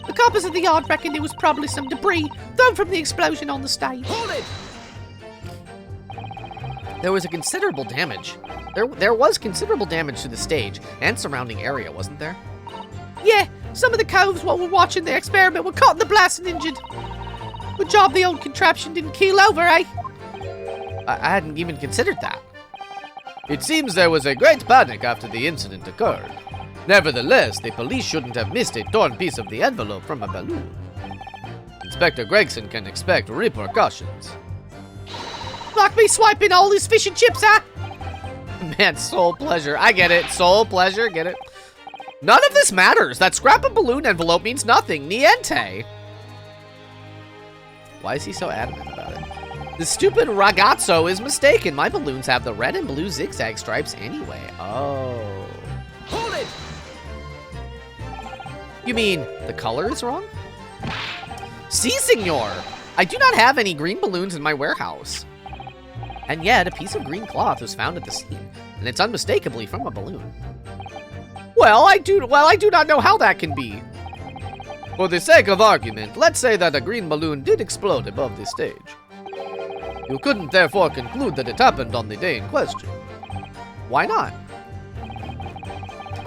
The coppers at the yard reckoned it was probably some debris thrown from the explosion on the stage. Hold it! There was a considerable damage. There was considerable damage to the stage and surrounding area, wasn't there? Yeah, some of the coves what were watching the experiment were caught in the blast and injured. Good job the old contraption didn't keel over, eh? I hadn't even considered that. It seems there was a great panic after the incident occurred. Nevertheless, the police shouldn't have missed a torn piece of the envelope from a balloon. Inspector Gregson can expect repercussions. Like me swiping all his fish and chips, huh? Man, soul pleasure. I get it. Soul pleasure, get it. None of this matters. That scrap of balloon envelope means nothing. Niente. Why is he so adamant about it? The stupid ragazzo is mistaken. My balloons have the red and blue zigzag stripes anyway. Oh. Hold it! You mean the color is wrong? Si, senor. I do not have any green balloons in my warehouse. And yet, a piece of green cloth was found at the scene, and it's unmistakably from a balloon. Well, I do not know how that can be. For the sake of argument, let's say that a green balloon did explode above the stage. You couldn't therefore conclude that it happened on the day in question. Why not?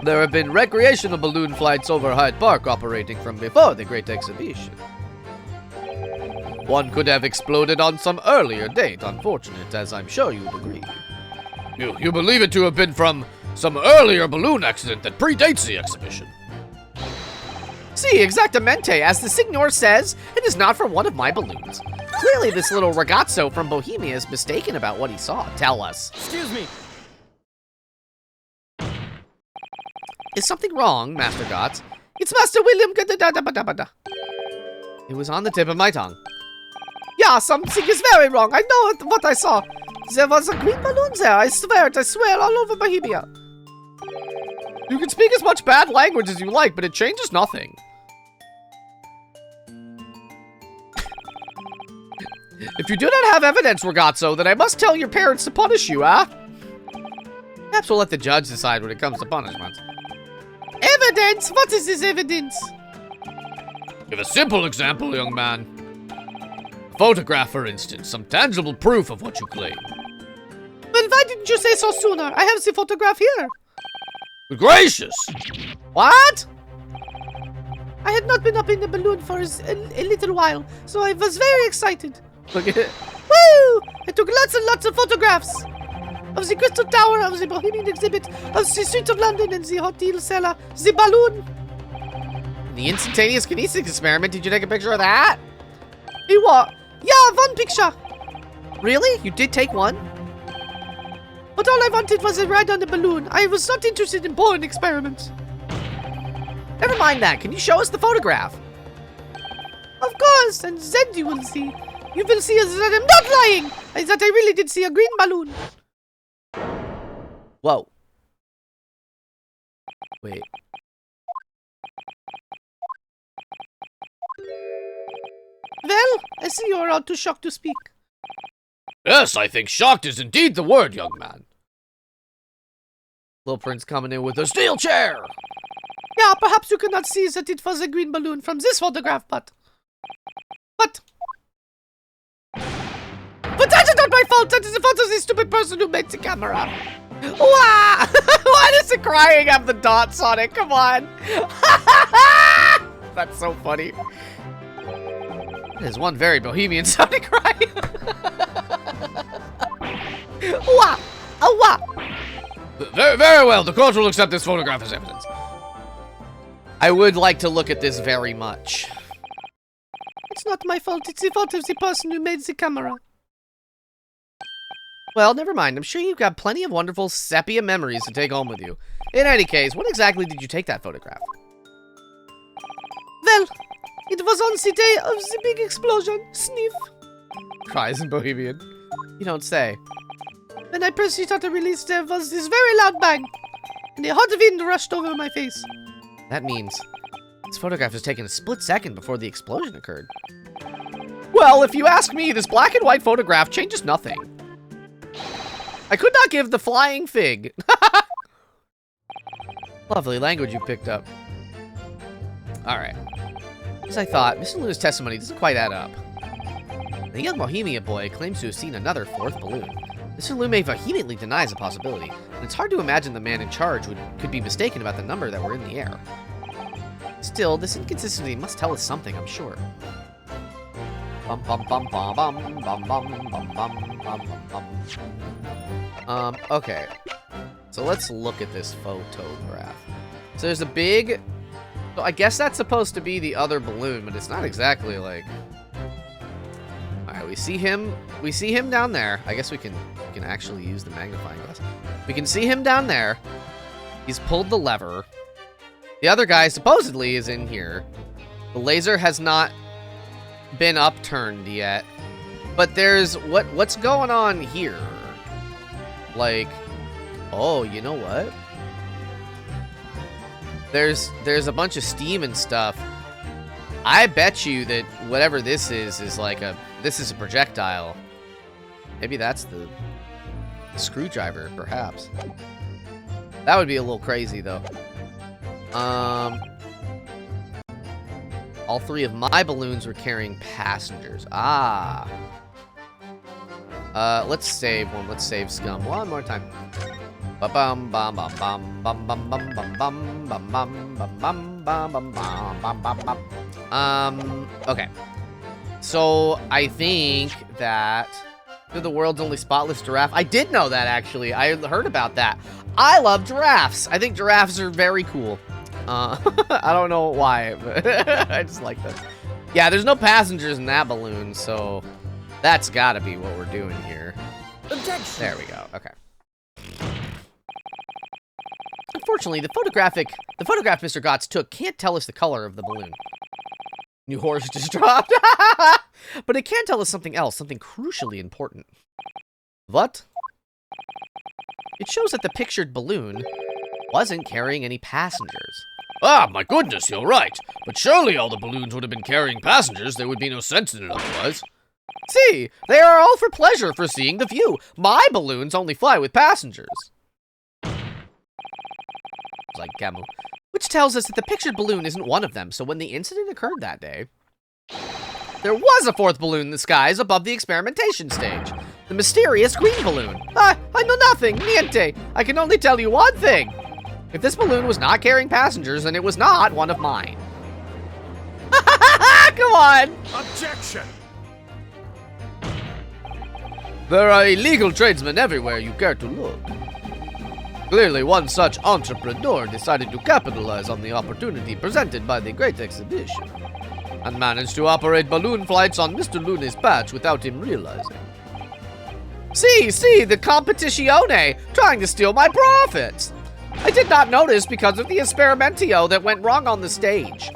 There have been recreational balloon flights over Hyde Park operating from before the Great Exhibition. One could have exploded on some earlier date, unfortunate, as I'm sure you'd agree. You believe it to have been from some earlier balloon accident that predates the exhibition? Si, exactamente. As the Signor says, it is not from one of my balloons. Clearly, this little ragazzo from Bohemia is mistaken about what he saw. Tell us. Excuse me. Is something wrong, Master Gotts? It's Master William. It was on the tip of my tongue. Yeah, something is very wrong. I know what I saw. There was a green balloon there. I swear it. I swear all over Bohemia. You can speak as much bad language as you like, but it changes nothing. If you do not have evidence, ragazzo, then I must tell your parents to punish you, huh? Perhaps we'll let the judge decide when it comes to punishment. Evidence? What is this evidence? Give a simple example, young man. A photograph, for instance, some tangible proof of what you claim. Well, why didn't you say so sooner? I have the photograph here. Good gracious! What? I had not been up in the balloon for a little while, so I was very excited. Look at it. Woo! I took lots and lots of photographs of the Crystal Tower, of the Bohemian exhibit, of the streets of London, and the hotel cellar, the balloon. The instantaneous kinesis experiment, did you take a picture of that? You what? Yeah, one picture. Really? You did take one? But all I wanted was a ride on the balloon. I was not interested in boring experiments. Never mind that. Can you show us the photograph? Of course, and then you will see. You will see that I'm not lying. That I really did see a green balloon. Whoa. Wait. Well, I see you are all too shocked to speak. Yes, I think shocked is indeed the word, young man. Little Prince coming in with a steel chair. Yeah, perhaps you cannot see that it was a green balloon from this photograph, but that is not my fault. That is the fault of the stupid person who made the camera. Wow! Why does the crying have the dots on it? Come on. That's so funny. There's one very bohemian sounding cry. Wah! Wah! Very, very well. The court will accept this photograph as evidence. I would like to look at this very much. It's not my fault. It's the fault of the person who made the camera. Well, never mind. I'm sure you've got plenty of wonderful sepia memories to take home with you. In any case, when exactly did you take that photograph? Well, it was on the day of the big explosion. Sniff. Cries in Bohemian. You don't say. When I pressed the shutter release, there was this very loud bang, and a hot wind rushed over my face. That means this photograph was taken a split second before the explosion occurred. Well, if you ask me, this black and white photograph changes nothing. I could not give the flying fig. Lovely language you picked up. Alright. As I thought, Mr. Luna's testimony doesn't quite add up. The young Bohemia boy claims to have seen another fourth balloon. Mr. Lume vehemently denies the possibility, and it's hard to imagine the man in charge could be mistaken about the number that were in the air. Still, this inconsistency must tell us something, I'm sure. Bum bum bum bum bum bum bum bum bum bum bum. Okay. So let's look at this photograph. So there's a big... So I guess that's supposed to be the other balloon, but it's not exactly like... Alright, we see him down there. I guess we can actually use the magnifying glass. We can see him down there. He's pulled the lever. The other guy supposedly is in here. The laser has not been upturned yet. But there's what's going on here? Like, oh, you know what? There's a bunch of steam and stuff. I bet you that whatever this is like this is a projectile. Maybe that's the screwdriver, perhaps. That would be a little crazy, though. All three of my balloons were carrying passengers. Ah. Let's save one. Let's save scum one more time. Bum bum bum bum bum bum bum bum bum bum bum bum bum bum bum bum. Okay. So I think that they're the world's only spotless giraffe. I did know that, actually. I heard about that. I love giraffes. I think giraffes are very cool. I don't know why, but I just like that. Yeah, there's no passengers in that balloon, so that's gotta be what we're doing here. Objection. There we go, okay. Unfortunately, the photograph Mr. Gotts took can't tell us the color of the balloon. New horse just dropped. But it can tell us something else, something crucially important. What? It shows that the pictured balloon wasn't carrying any passengers. Ah, my goodness, you're right. But surely all the balloons would have been carrying passengers. There would be no sense in it otherwise. See, they are all for pleasure for seeing the view. My balloons only fly with passengers. Like Gamu. Which tells us that the pictured balloon isn't one of them, so when the incident occurred that day, there was a fourth balloon in the skies above the experimentation stage. The mysterious green balloon. I know nothing, niente. I can only tell you one thing. If this balloon was not carrying passengers, then it was not one of mine. Come on. Objection! There are illegal tradesmen everywhere you care to look. Clearly, one such entrepreneur decided to capitalize on the opportunity presented by the Great Exhibition, and managed to operate balloon flights on Mr. Lune's patch without him realizing. See, the competitione, trying to steal my profits. I did not notice because of the experimentio that went wrong on the stage.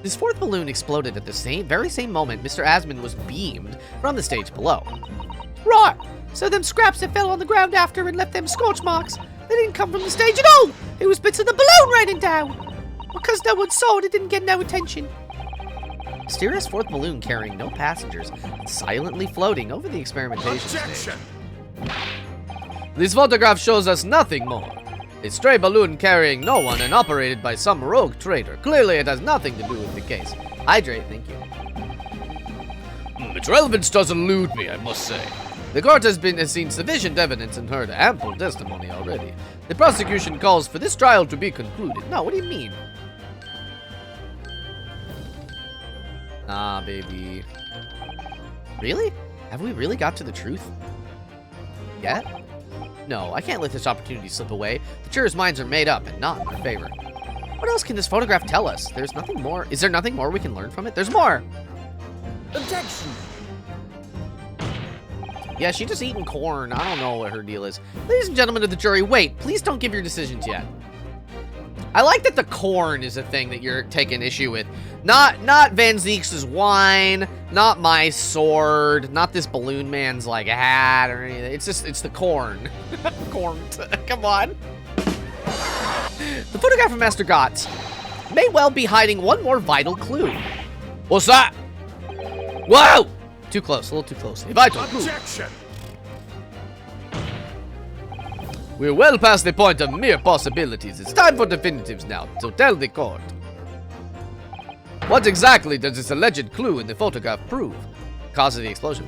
This fourth balloon exploded at the very same moment Mr. Asman was beamed from the stage below. Right, so them scraps that fell on the ground after and left them scorch marks, they didn't come from the stage at all. It was bits of the balloon raining down. Because no one saw it, it didn't get no attention. Mysterious fourth balloon carrying no passengers, silently floating over the experimentation stage. This photograph shows us nothing more. A stray balloon carrying no one and operated by some rogue trader. Clearly, it has nothing to do with the case. Hydrate, thank you. Its relevance does elude me, I must say. The court has seen sufficient evidence and heard ample testimony already. The prosecution calls for this trial to be concluded. No, what do you mean? Nah, baby. Really? Have we really got to the truth? Yet? No, I can't let this opportunity slip away. The jurors' minds are made up and not in our favor. What else can this photograph tell us? There's nothing more. Is there nothing more we can learn from it? There's more! Objection! Yeah, she just eating corn. I don't know what her deal is. Ladies and gentlemen of the jury, wait. Please don't give your decisions yet. I like that the corn is a thing that you're taking issue with. Not Van Zeeks' wine, not my sword, not this balloon man's like hat or anything. It's the corn. Corn. Come on. The photograph of Master Gotts may well be hiding one more vital clue. What's that? Whoa! Too close, a little too close. Objection! We're well past the point of mere possibilities. It's time for definitives now, so tell the court. What exactly does this alleged clue in the photograph prove? Cause of the explosion.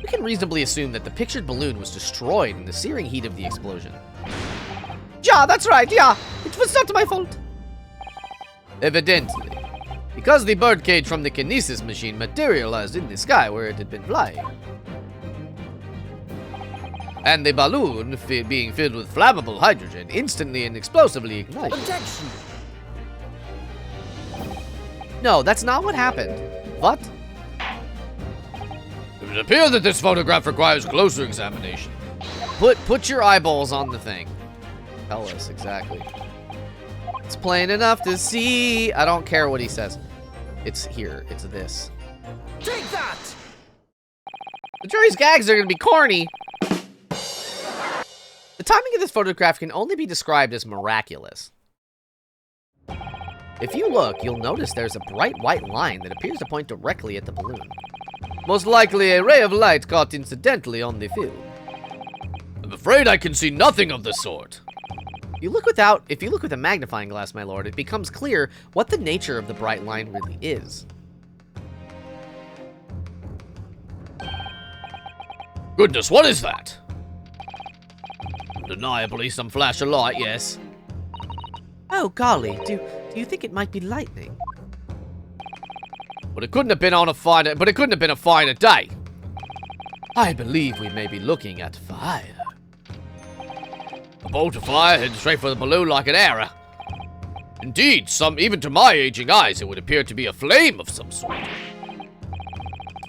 We can reasonably assume that the pictured balloon was destroyed in the searing heat of the explosion. Yeah, that's right, yeah. It was not my fault. Evidently. Because the birdcage from the kinesis machine materialized in the sky where it had been flying. And the balloon, being filled with flammable hydrogen, instantly and explosively ignited. Objection! No, that's not what happened. What? It would appear that this photograph requires closer examination. Put your eyeballs on the thing. Tell us exactly. It's plain enough to see. I don't care what he says. It's here. It's this. Take that! The jury's gags are gonna be corny. The timing of this photograph can only be described as miraculous. If you look, you'll notice there's a bright white line that appears to point directly at the balloon. Most likely a ray of light caught incidentally on the film. I'm afraid I can see nothing of the sort. If you look with a magnifying glass, my lord, it becomes clear what the nature of the bright line really is. Goodness, what is that? Undeniably some flash of light, yes. Oh, golly, do you think it might be lightning? But it couldn't have been a finer day. I believe we may be looking at fire. A bolt of fire heading straight for the balloon like an arrow. Indeed, even to my aging eyes, it would appear to be a flame of some sort.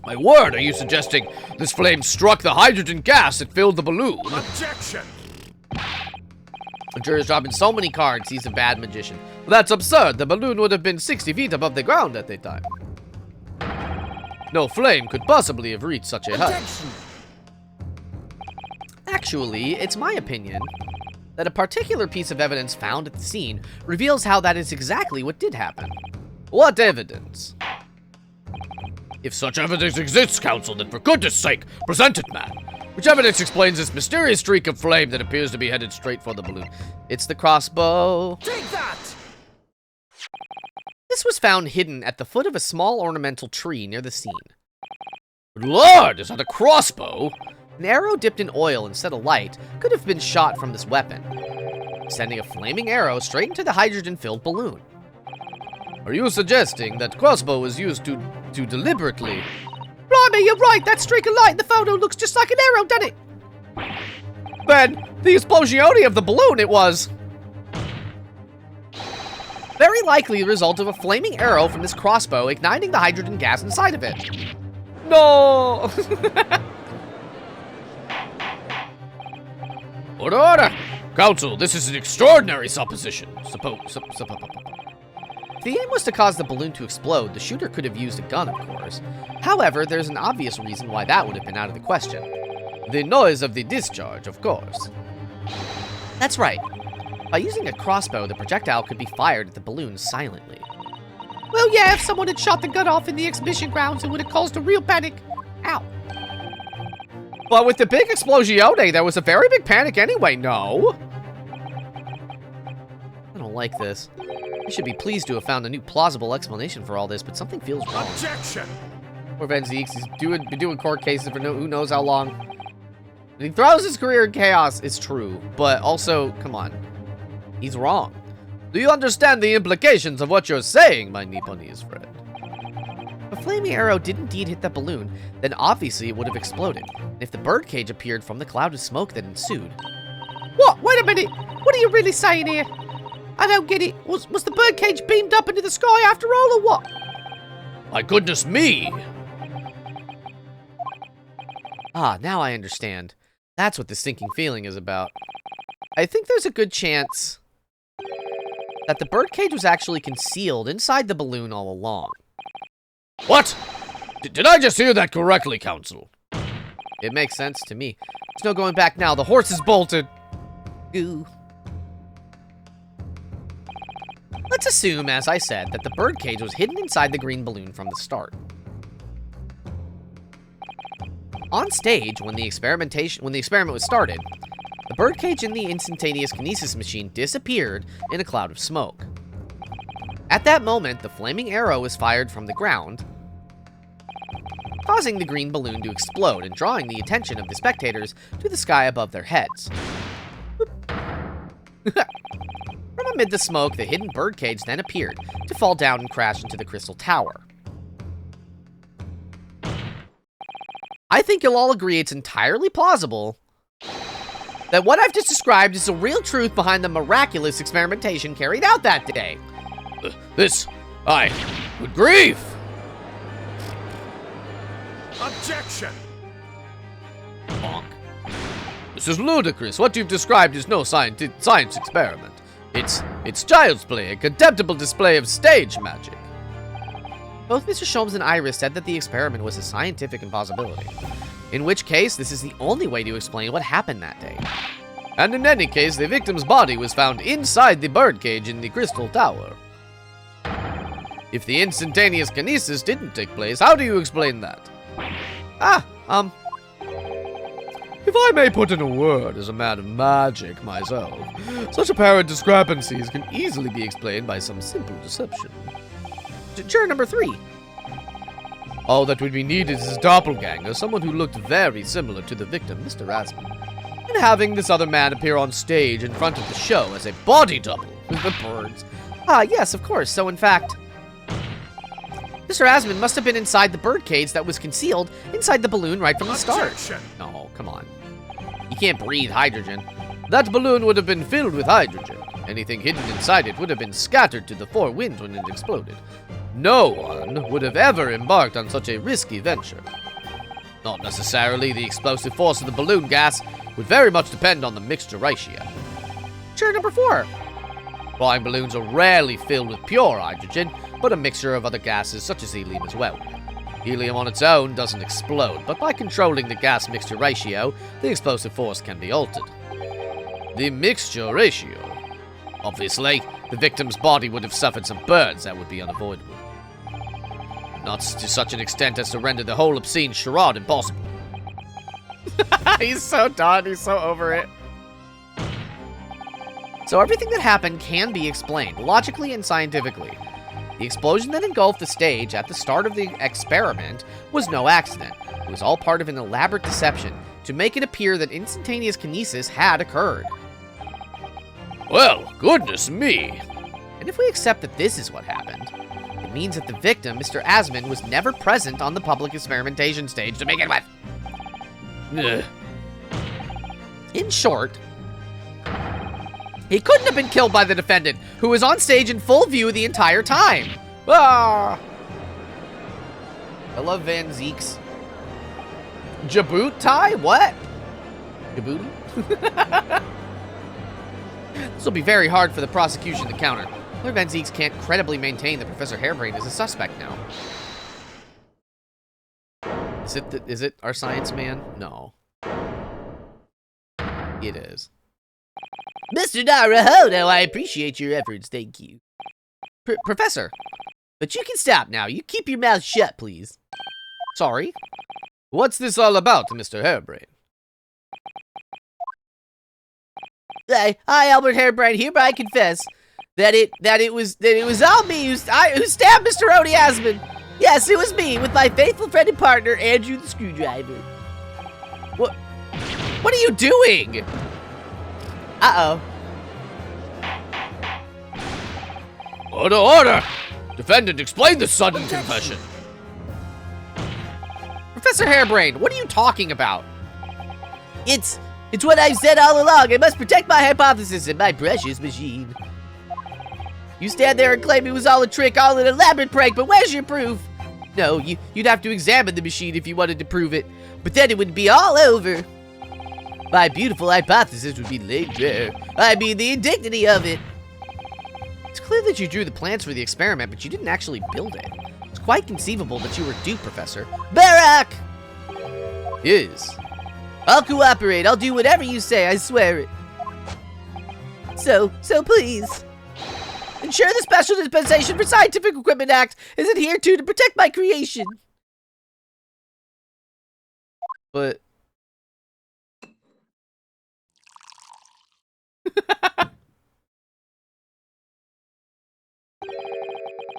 My word, are you suggesting this flame struck the hydrogen gas that filled the balloon? Objection! The jury's dropping so many cards, he's a bad magician. That's absurd. The balloon would have been 60 feet above the ground at the time. No flame could possibly have reached such a height. Objection! Actually, it's my opinion that a particular piece of evidence found at the scene reveals how that is exactly what did happen. What evidence? If such evidence exists, Counsel, then for goodness sake, present it, man. Which evidence explains this mysterious streak of flame that appears to be headed straight for the balloon? It's the crossbow. Take that! This was found hidden at the foot of a small ornamental tree near the scene. Good Lord, is that a crossbow? An arrow dipped in oil instead of light could have been shot from this weapon, sending a flaming arrow straight into the hydrogen-filled balloon. Are you suggesting that crossbow was used to deliberately... Blimey, you're right! That streak of light in the photo looks just like an arrow, doesn't it? Then, the explosione of the balloon it was. Very likely the result of a flaming arrow from this crossbow igniting the hydrogen gas inside of it. No! Order! Counsel, this is an extraordinary supposition. If the aim was to cause the balloon to explode, the shooter could have used a gun, of course. However, there's an obvious reason why that would have been out of the question. The noise of the discharge, of course. That's right. By using a crossbow, the projectile could be fired at the balloon silently. Well, yeah, if someone had shot the gun off in the exhibition grounds, it would have caused a real panic. Ow. But with the big explosione, there was a very big panic anyway, no? I don't like this. I should be pleased to have found a new plausible explanation for all this, but something feels wrong. Objection! Poor Van Zeeks, he's been doing court cases for who knows how long. And he throws his career in chaos, it's true. But also, come on. He's wrong. Do you understand the implications of what you're saying, my Nipponese friend? If a flaming arrow did indeed hit the balloon, then obviously it would have exploded. And if the birdcage appeared from the cloud of smoke that ensued. What? Wait a minute! What are you really saying here? I don't get it. Was the birdcage beamed up into the sky after all, or what? My goodness me! Ah, now I understand. That's what the sinking feeling is about. I think there's a good chance that the birdcage was actually concealed inside the balloon all along. What? Did I just hear that correctly, Counsel? It makes sense to me. There's no going back now. The horse is bolted. Ooh. Let's assume, as I said, that the birdcage was hidden inside the green balloon from the start. On stage, when the experiment was started, the birdcage in the instantaneous kinesis machine disappeared in a cloud of smoke. At that moment, the flaming arrow was fired from the ground, causing the green balloon to explode and drawing the attention of the spectators to the sky above their heads. From amid the smoke, the hidden birdcage then appeared to fall down and crash into the crystal tower. I think you'll all agree it's entirely plausible that what I've just described is the real truth behind the miraculous experimentation carried out that day. Good grief! Objection! Bonk. This is ludicrous. What you've described is no science experiment. It's child's play, a contemptible display of stage magic. Both Mr. Sholmes and Iris said that the experiment was a scientific impossibility, in which case this is the only way to explain what happened that day. And in any case, the victim's body was found inside the birdcage in the crystal tower. If the instantaneous kinesis didn't take place, how do you explain that? If I may put in a word as a man of magic myself, such apparent discrepancies can easily be explained by some simple deception. Juror number 3. All that would be needed is a doppelganger, someone who looked very similar to the victim, Mr. Asman, and having this other man appear on stage in front of the show as a body double with the birds. Yes, of course. So, in fact, Mr. Asman must have been inside the birdcage that was concealed inside the balloon right from the start. Objection! No, come on. You can't breathe hydrogen. That balloon would have been filled with hydrogen. Anything hidden inside it would have been scattered to the four winds when it exploded. No one would have ever embarked on such a risky venture. Not necessarily. The explosive force of the balloon gas would very much depend on the mixture ratio. Sure, number 4. Flying balloons are rarely filled with pure hydrogen, but a mixture of other gases such as helium as well. Helium on its own doesn't explode, but by controlling the gas mixture ratio, the explosive force can be altered. The mixture ratio. Obviously, the victim's body would have suffered some burns that would be unavoidable. Not to such an extent as to render the whole obscene charade impossible. He's so done. He's so over it. So everything that happened can be explained, logically and scientifically. The explosion that engulfed the stage at the start of the experiment was no accident. It was all part of an elaborate deception to make it appear that instantaneous kinesis had occurred. Well, goodness me. And if we accept that this is what happened, it means that the victim, Mr. Asman, was never present on the public experimentation stage to begin with. Ugh. In short, he couldn't have been killed by the defendant, who was on stage in full view the entire time. Ah! I love Van Zeek's. Djibouti? What? Djibouti? This will be very hard for the prosecution to counter. Lord Van Zeeks can't credibly maintain that Professor Harebrained is a suspect now. Is it our science man? No. It is. Mr. Naruhodo, I appreciate your efforts, thank you. Professor, But you can stop now. You keep your mouth shut, please. sorry. What's this all about, Mr. Harebrained? I, Albert Harebrine, hereby confess that it was all me who stabbed Mr. Odie Asman. Yes, it was me with my faithful friend and partner, Andrew the Screwdriver. What are you doing? Uh-oh. Order, order! Defendant, explain the sudden confession. Professor Harebrained, what are you talking about? It's what I've said all along. I must protect my hypothesis and my precious machine. You stand there and claim it was all a trick, all an elaborate prank, but where's your proof? No, you'd have to examine the machine if you wanted to prove it, but then it would be all over. My beautiful hypothesis would be laid bare. I mean, the indignity of it. It's clear that you drew the plans for the experiment, but you didn't actually build it. It's quite conceivable that you were duped, Professor. Barack! Yes. I'll cooperate. I'll do whatever you say, I swear it. So please. Ensure the Special Dispensation for Scientific Equipment Act is adhered to protect my creation. But...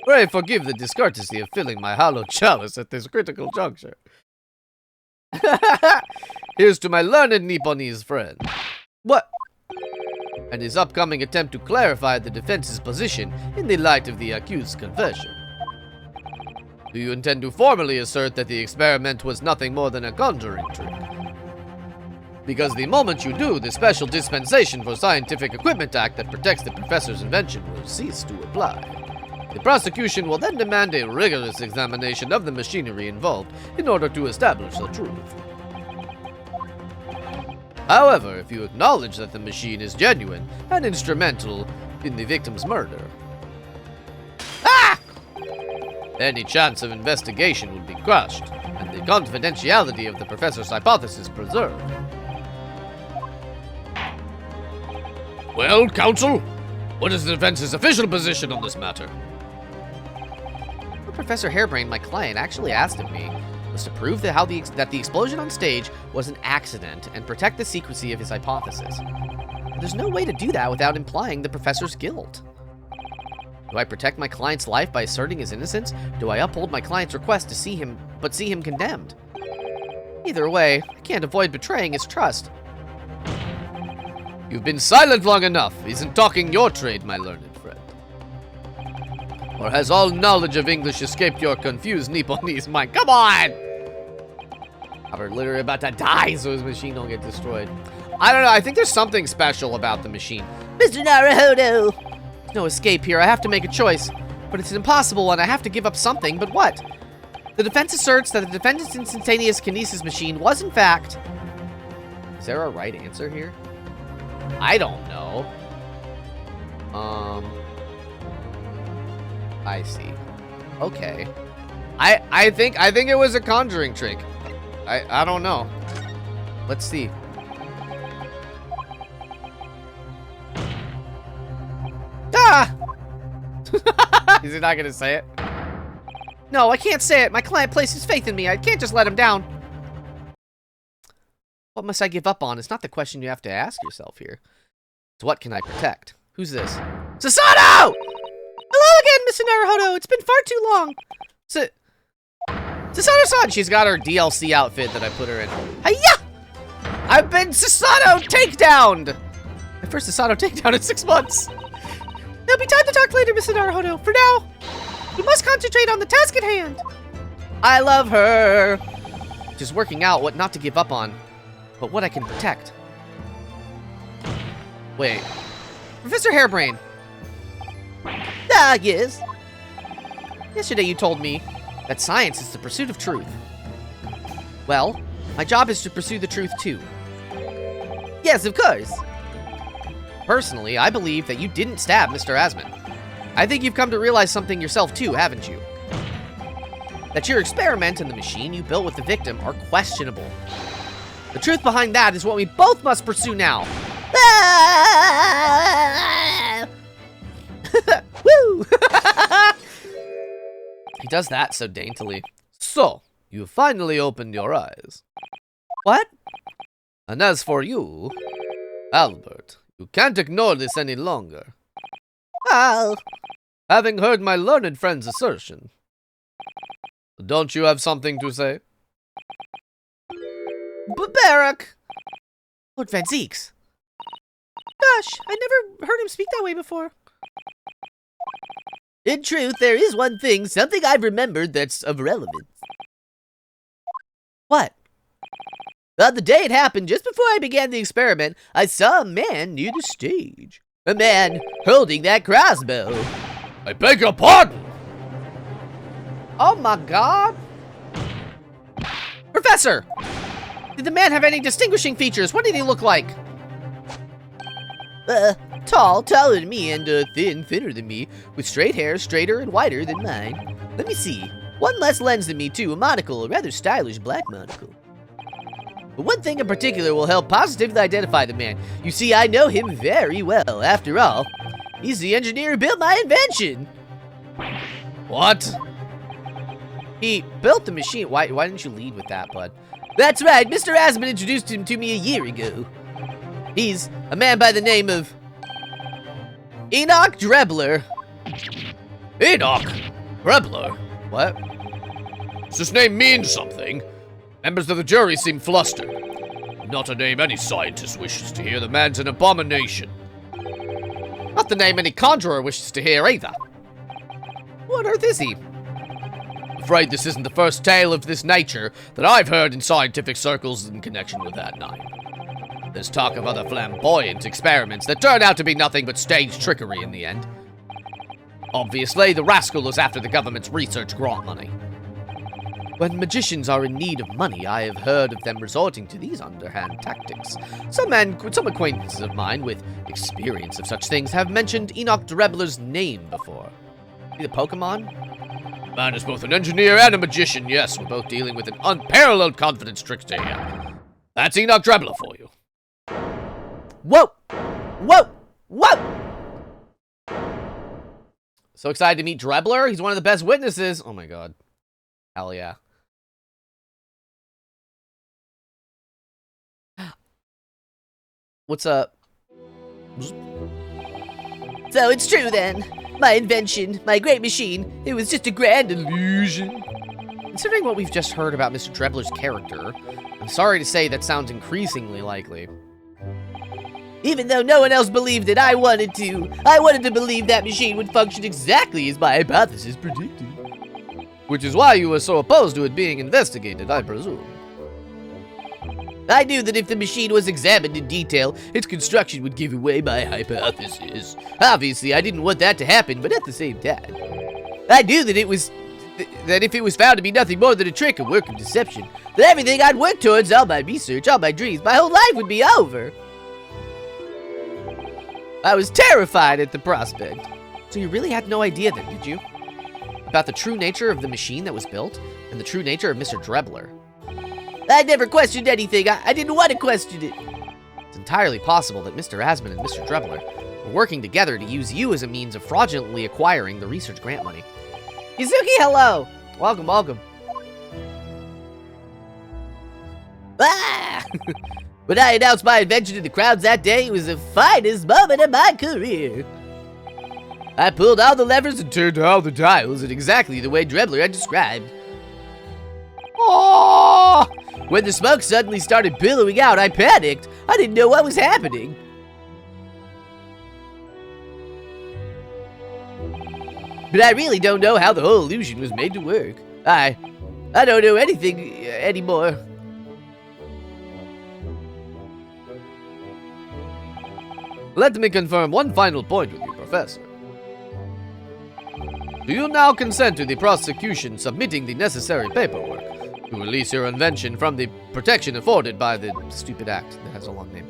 Pray forgive the discourtesy of filling my hollow chalice at this critical juncture. Here's to my learned Nipponese friend. What? And his upcoming attempt to clarify the defense's position in the light of the accused's confession. Do you intend to formally assert that the experiment was nothing more than a conjuring trick? Because the moment you do, the Special Dispensation for Scientific Equipment Act that protects the professor's invention will cease to apply. The prosecution will then demand a rigorous examination of the machinery involved in order to establish the truth. However, if you acknowledge that the machine is genuine and instrumental in the victim's murder, any chance of investigation would be crushed, and the confidentiality of the professor's hypothesis preserved. Well, counsel, what is the defense's official position on this matter? What Professor Harebrained, my client, actually asked of me was to prove that the explosion on stage was an accident and protect the secrecy of his hypothesis. But there's no way to do that without implying the professor's guilt. Do I protect my client's life by asserting his innocence? Do I uphold my client's request to see him condemned? Either way, I can't avoid betraying his trust. You've been silent long enough. Isn't talking your trade, my learned friend? Or has all knowledge of English escaped your confused Nipponese mind? Come on! We're literally about to die so his machine don't get destroyed. I don't know. I think there's something special about the machine. Mr. Naruhodo! There's no escape here. I have to make a choice. But it's an impossible one. I have to give up something. But what? The defense asserts that the defendant's instantaneous kinesis machine was, in fact... Is there a right answer here? I don't know. I see. Okay. I think it was a conjuring trick. I don't know. Let's see. Ah! Is he not gonna say it? No, I can't say it. My client places faith in me. I can't just let him down. What must I give up on? It's not the question you have to ask yourself here. It's what can I protect? Who's this? Susato! Hello again, Mr. Naruhodo. It's been far too long. Susato-san! She's got her DLC outfit that I put her in. Hiya! I've been Susato takedowned! My first Susato takedown in 6 months. There'll be time to talk later, Mr. Naruhodo. For now, we must concentrate on the task at hand. I love her. Just working out what not to give up on, but what I can protect. Wait. Professor Hairbrain. Ah, yes. Yesterday you told me that science is the pursuit of truth. Well, my job is to pursue the truth too. Yes, of course. Personally, I believe that you didn't stab Mr. Asman. I think you've come to realize something yourself too, haven't you? That your experiment and the machine you built with the victim are questionable. The truth behind that is what we both must pursue now. Ah! Woo! He does that so daintily. So, you finally opened your eyes. What? And as for you, Albert, you can't ignore this any longer. Oh. Having heard my learned friend's assertion, don't you have something to say? Barak! Lord Van Zeeks. Gosh, I never heard him speak that way before. In truth, there is one thing, something I've remembered that's of relevance. What? On the day it happened, just before I began the experiment, I saw a man near the stage. A man holding that crossbow. I beg your pardon! Oh my god! Professor! Did the man have any distinguishing features? What did he look like? Tall, taller than me, and thin, thinner than me, with straight hair, straighter and whiter than mine. Let me see. One less lens than me, too, a monocle, a rather stylish black monocle. But one thing in particular will help positively identify the man. You see, I know him very well. After all, he's the engineer who built my invention. What? He built the machine. Why didn't you lead with that, bud? That's right. Mr. Asman introduced him to me a year ago. He's a man by the name of Enoch Drebler. Enoch? Rebler? What? Does this name mean something? Members of the jury seem flustered. Not a name any scientist wishes to hear. The man's an abomination. Not the name any conjurer wishes to hear either. What on earth is he? Afraid this isn't the first tale of this nature that I've heard in scientific circles in connection with that night. There's talk of other flamboyant experiments that turned out to be nothing but staged trickery in the end. Obviously, the rascal is after the government's research grant money. When magicians are in need of money, I have heard of them resorting to these underhand tactics. Some acquaintances of mine with experience of such things have mentioned Enoch Drebler's name before. The Pokemon? Man is both an engineer and a magician, yes. We're both dealing with an unparalleled confidence trickster here. That's Enoch Drebler for you. Whoa! Whoa! Whoa! So excited to meet Drebler. He's one of the best witnesses. Oh my god. Hell yeah. What's up? So it's true then. My invention, my great machine, it was just a grand illusion. Considering what we've just heard about Mr. Drebler's character, I'm sorry to say that sounds increasingly likely. Even though no one else believed it, I wanted to believe that machine would function exactly as my hypothesis predicted. Which is why you were so opposed to it being investigated, I presume. I knew that if the machine was examined in detail, its construction would give away my hypothesis. Obviously, I didn't want that to happen, but at the same time, I knew that that if it was found to be nothing more than a trick, a work of deception, that everything I'd worked towards, all my research, all my dreams, my whole life would be over. I was terrified at the prospect. So you really had no idea then, did you? About the true nature of the machine that was built, and the true nature of Mr. Drebler. I never questioned anything. I didn't want to question it. It's entirely possible that Mr. Asman and Mr. Drebler were working together to use you as a means of fraudulently acquiring the research grant money. Yuzuki, hello. Welcome, welcome. Ah! When I announced my invention to the crowds that day, it was the finest moment of my career. I pulled all the levers and turned all the dials in exactly the way Drebler had described. Oh! When the smoke suddenly started billowing out, I panicked. I didn't know what was happening. But I really don't know how the whole illusion was made to work. I don't know anything anymore. Let me confirm one final point with you, Professor. Do you now consent to the prosecution submitting the necessary paperwork to release your invention from the protection afforded by the stupid act that has a long name?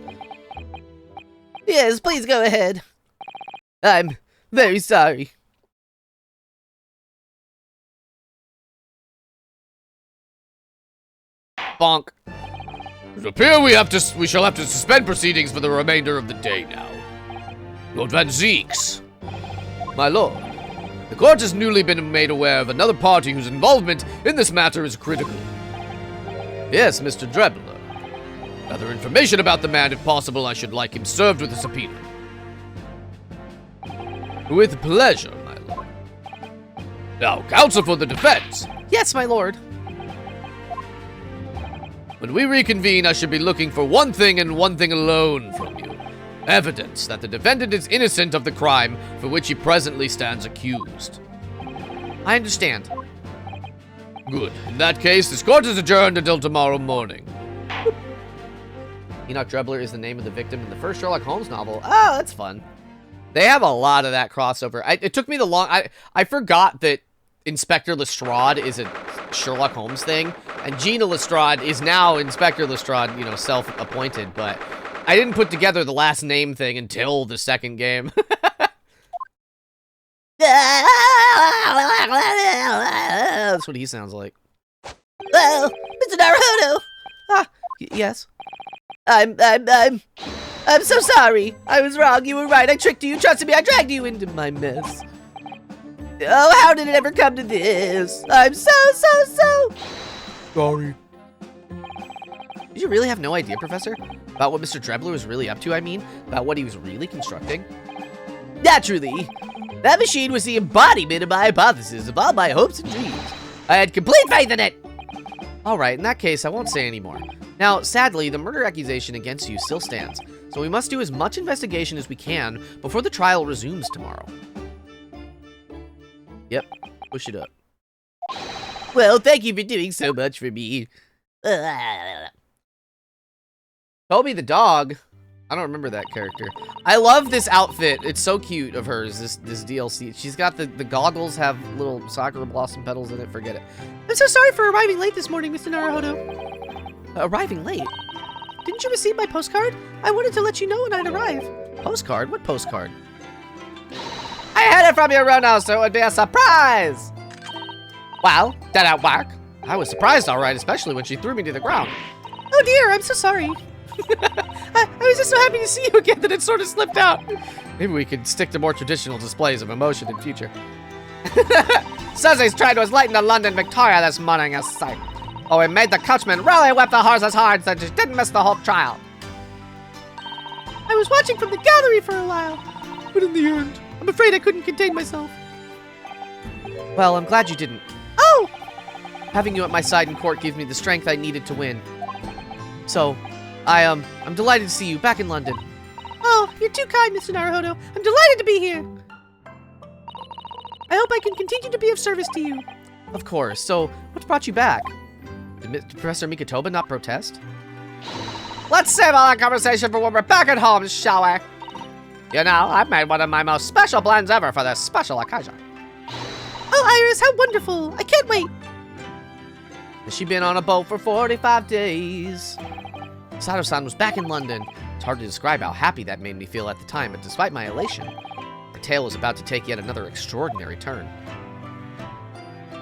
Yes, please go ahead. I'm very sorry. Bonk. It appears we shall have to suspend proceedings for the remainder of the day now. Lord Van Zeeks. My lord. The court has newly been made aware of another party whose involvement in this matter is critical. Yes, Mr. Drebler. Further information about the man, if possible, I should like him served with a subpoena. With pleasure, my lord. Now, counsel for the defense. Yes, my lord. When we reconvene, I should be looking for one thing and one thing alone from you. Evidence that the defendant is innocent of the crime for which he presently stands accused. I understand. Good. In that case, this court is adjourned until tomorrow morning. Enoch Drebler is the name of the victim in the first Sherlock Holmes novel. Oh, that's fun. They have a lot of that crossover. It took me I forgot that Inspector Lestrade is a Sherlock Holmes thing, and Gina Lestrade is now Inspector Lestrade, you know, self-appointed, but I didn't put together the last name thing until the second game. That's what he sounds like. Oh, Mr. Naruto. Yes. I'm so sorry. I was wrong. You were right. I tricked you. You trusted me. I dragged you into my mess. Oh, how did it ever come to this? I'm so Sorry. Did you really have no idea, Professor? About what Mr. Drebler was really up to, I mean? About what he was really constructing? Naturally. That machine was the embodiment of my hypothesis, of all my hopes and dreams. I had complete faith in it. Alright, in that case, I won't say any more. Now, sadly, the murder accusation against you still stands, so we must do as much investigation as we can before the trial resumes tomorrow. Yep, push it up. Well, thank you for doing so much for me. Toby the dog. I don't remember that character. I love this outfit. It's so cute of hers, this DLC. She's got the goggles have little sakura blossom petals in it. Forget it. I'm so sorry for arriving late this morning, Mr. Naruhodo. Arriving late? Didn't you receive my postcard? I wanted to let you know when I'd arrive. Postcard? What postcard? I had it from your Rono, so it would be a surprise. Well, that don't work. I was surprised, all right, especially when she threw me to the ground. Oh dear, I'm so sorry. I was just so happy to see you again that it sort of slipped out. Maybe we could stick to more traditional displays of emotion in future. Susie's train was late into London Victoria this morning, a sight. Oh, it made the coachman really whip the horses hard so she didn't miss the whole trial. I was watching from the gallery for a while, but in the end, I'm afraid I couldn't contain myself. Well, I'm glad you didn't. Oh! Having you at my side in court gives me the strength I needed to win. So, I'm delighted to see you back in London. Oh, you're too kind, Mr. Naruhodo. I'm delighted to be here. I hope I can continue to be of service to you. Of course. So, what brought you back? Did Professor Mikotoba not protest? Let's save all that conversation for when we're back at home, shall we? You know, I've made one of my most special blends ever for this special occasion. Oh, Iris, how wonderful. I can't wait. She'd been on a boat for 45 days. Sato-san was back in London. It's hard to describe how happy that made me feel at the time, but despite my elation, the tale was about to take yet another extraordinary turn.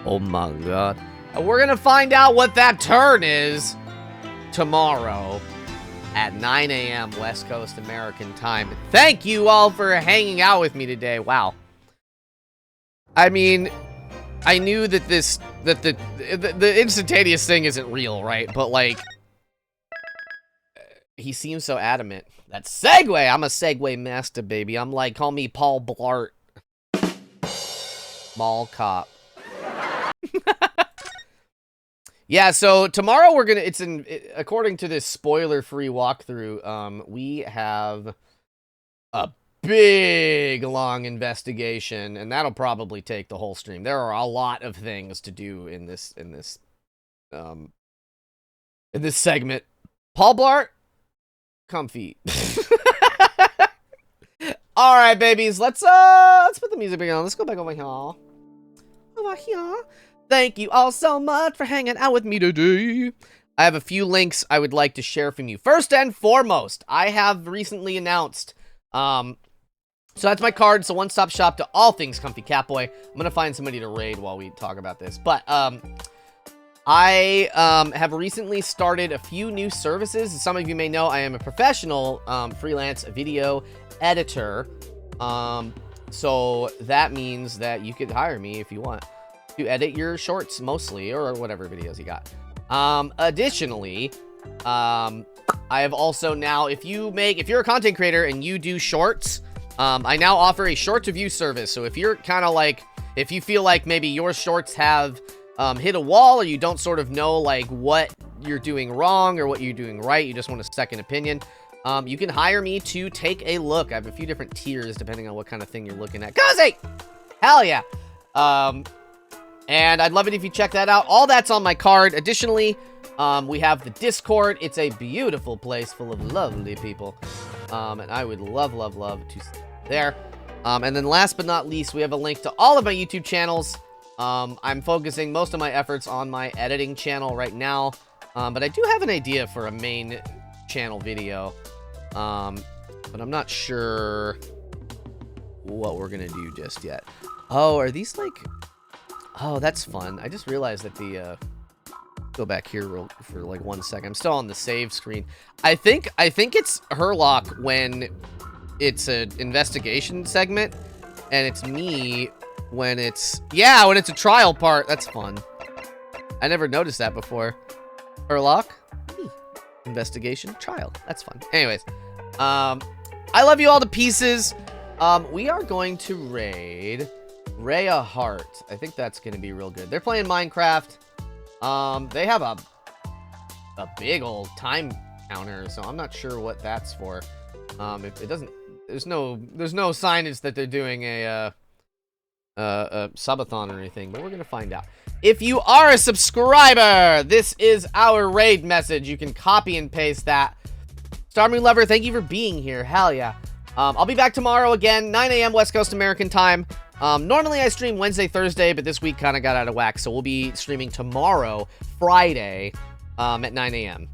Oh my god. We're gonna find out what that turn is tomorrow at 9 a.m. West Coast American time. Thank you all for hanging out with me today. Wow. I mean, I knew that the instantaneous thing isn't real, right? But like, he seems so adamant. That segue! I'm a segue master, baby. I'm like, call me Paul Blart. Mall cop. Yeah, so tomorrow we're gonna, according to this spoiler-free walkthrough, we have a big, long investigation, and that'll probably take the whole stream. There are a lot of things to do in this segment. Paul Blart, comfy. All right, babies, let's put the music back on. Let's go back over here. Over here. Thank you all so much for hanging out with me today. I have a few links I would like to share from you. First and foremost, I have recently announced, so that's my card. It's a one-stop shop to all things Comfy Catboy. I'm going to find somebody to raid while we talk about this. But I have recently started a few new services. As some of you may know, I am a professional freelance video editor. So that means that you could hire me if you want to edit your shorts mostly, or whatever videos you got. Additionally, I have also now, if you're a content creator and you do shorts, I now offer a short review service. So if you're kind of like, if you feel like maybe your shorts have hit a wall, or you don't sort of know like what you're doing wrong or what you're doing right, you just want a second opinion, you can hire me to take a look. I have a few different tiers depending on what kind of thing you're looking at. Cozy! Hell yeah! And I'd love it if you check that out. All that's on my card. Additionally, we have the Discord. It's a beautiful place full of lovely people. And I would love to see you there. And then last but not least, we have a link to all of my YouTube channels. I'm focusing most of my efforts on my editing channel right now. But I do have an idea for a main channel video. But I'm not sure what we're going to do just yet. Oh, are these like... Oh, that's fun. I just realized that the, go back here for like 1 second. I'm still on the save screen. I think it's Herlock when it's an investigation segment, and it's me when it's, yeah, when it's a trial part. That's fun. I never noticed that before. Herlock, me. Investigation, trial. That's fun. Anyways, I love you all to pieces. We are going to raid Rhea Hart. I think that's going to be real good. They're playing Minecraft. They have a big old time counter, so I'm not sure what that's for. It doesn't, there's no signage that they're doing a subathon or anything, but we're going to find out. If you are a subscriber, this is our raid message. You can copy and paste that. Starmoon Lover, thank you for being here. Hell yeah. I'll be back tomorrow again, 9 a.m. West Coast American time. Normally I stream Wednesday, Thursday, but this week kind of got out of whack, so we'll be streaming tomorrow, Friday, at 9 a.m.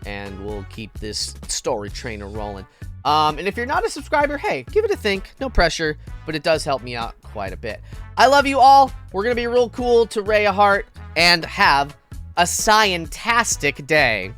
And we'll keep this story train rolling. And if you're not a subscriber, hey, give it a think. No pressure, but it does help me out quite a bit. I love you all. We're going to be real cool to Rhea Hart, and have a scientastic day.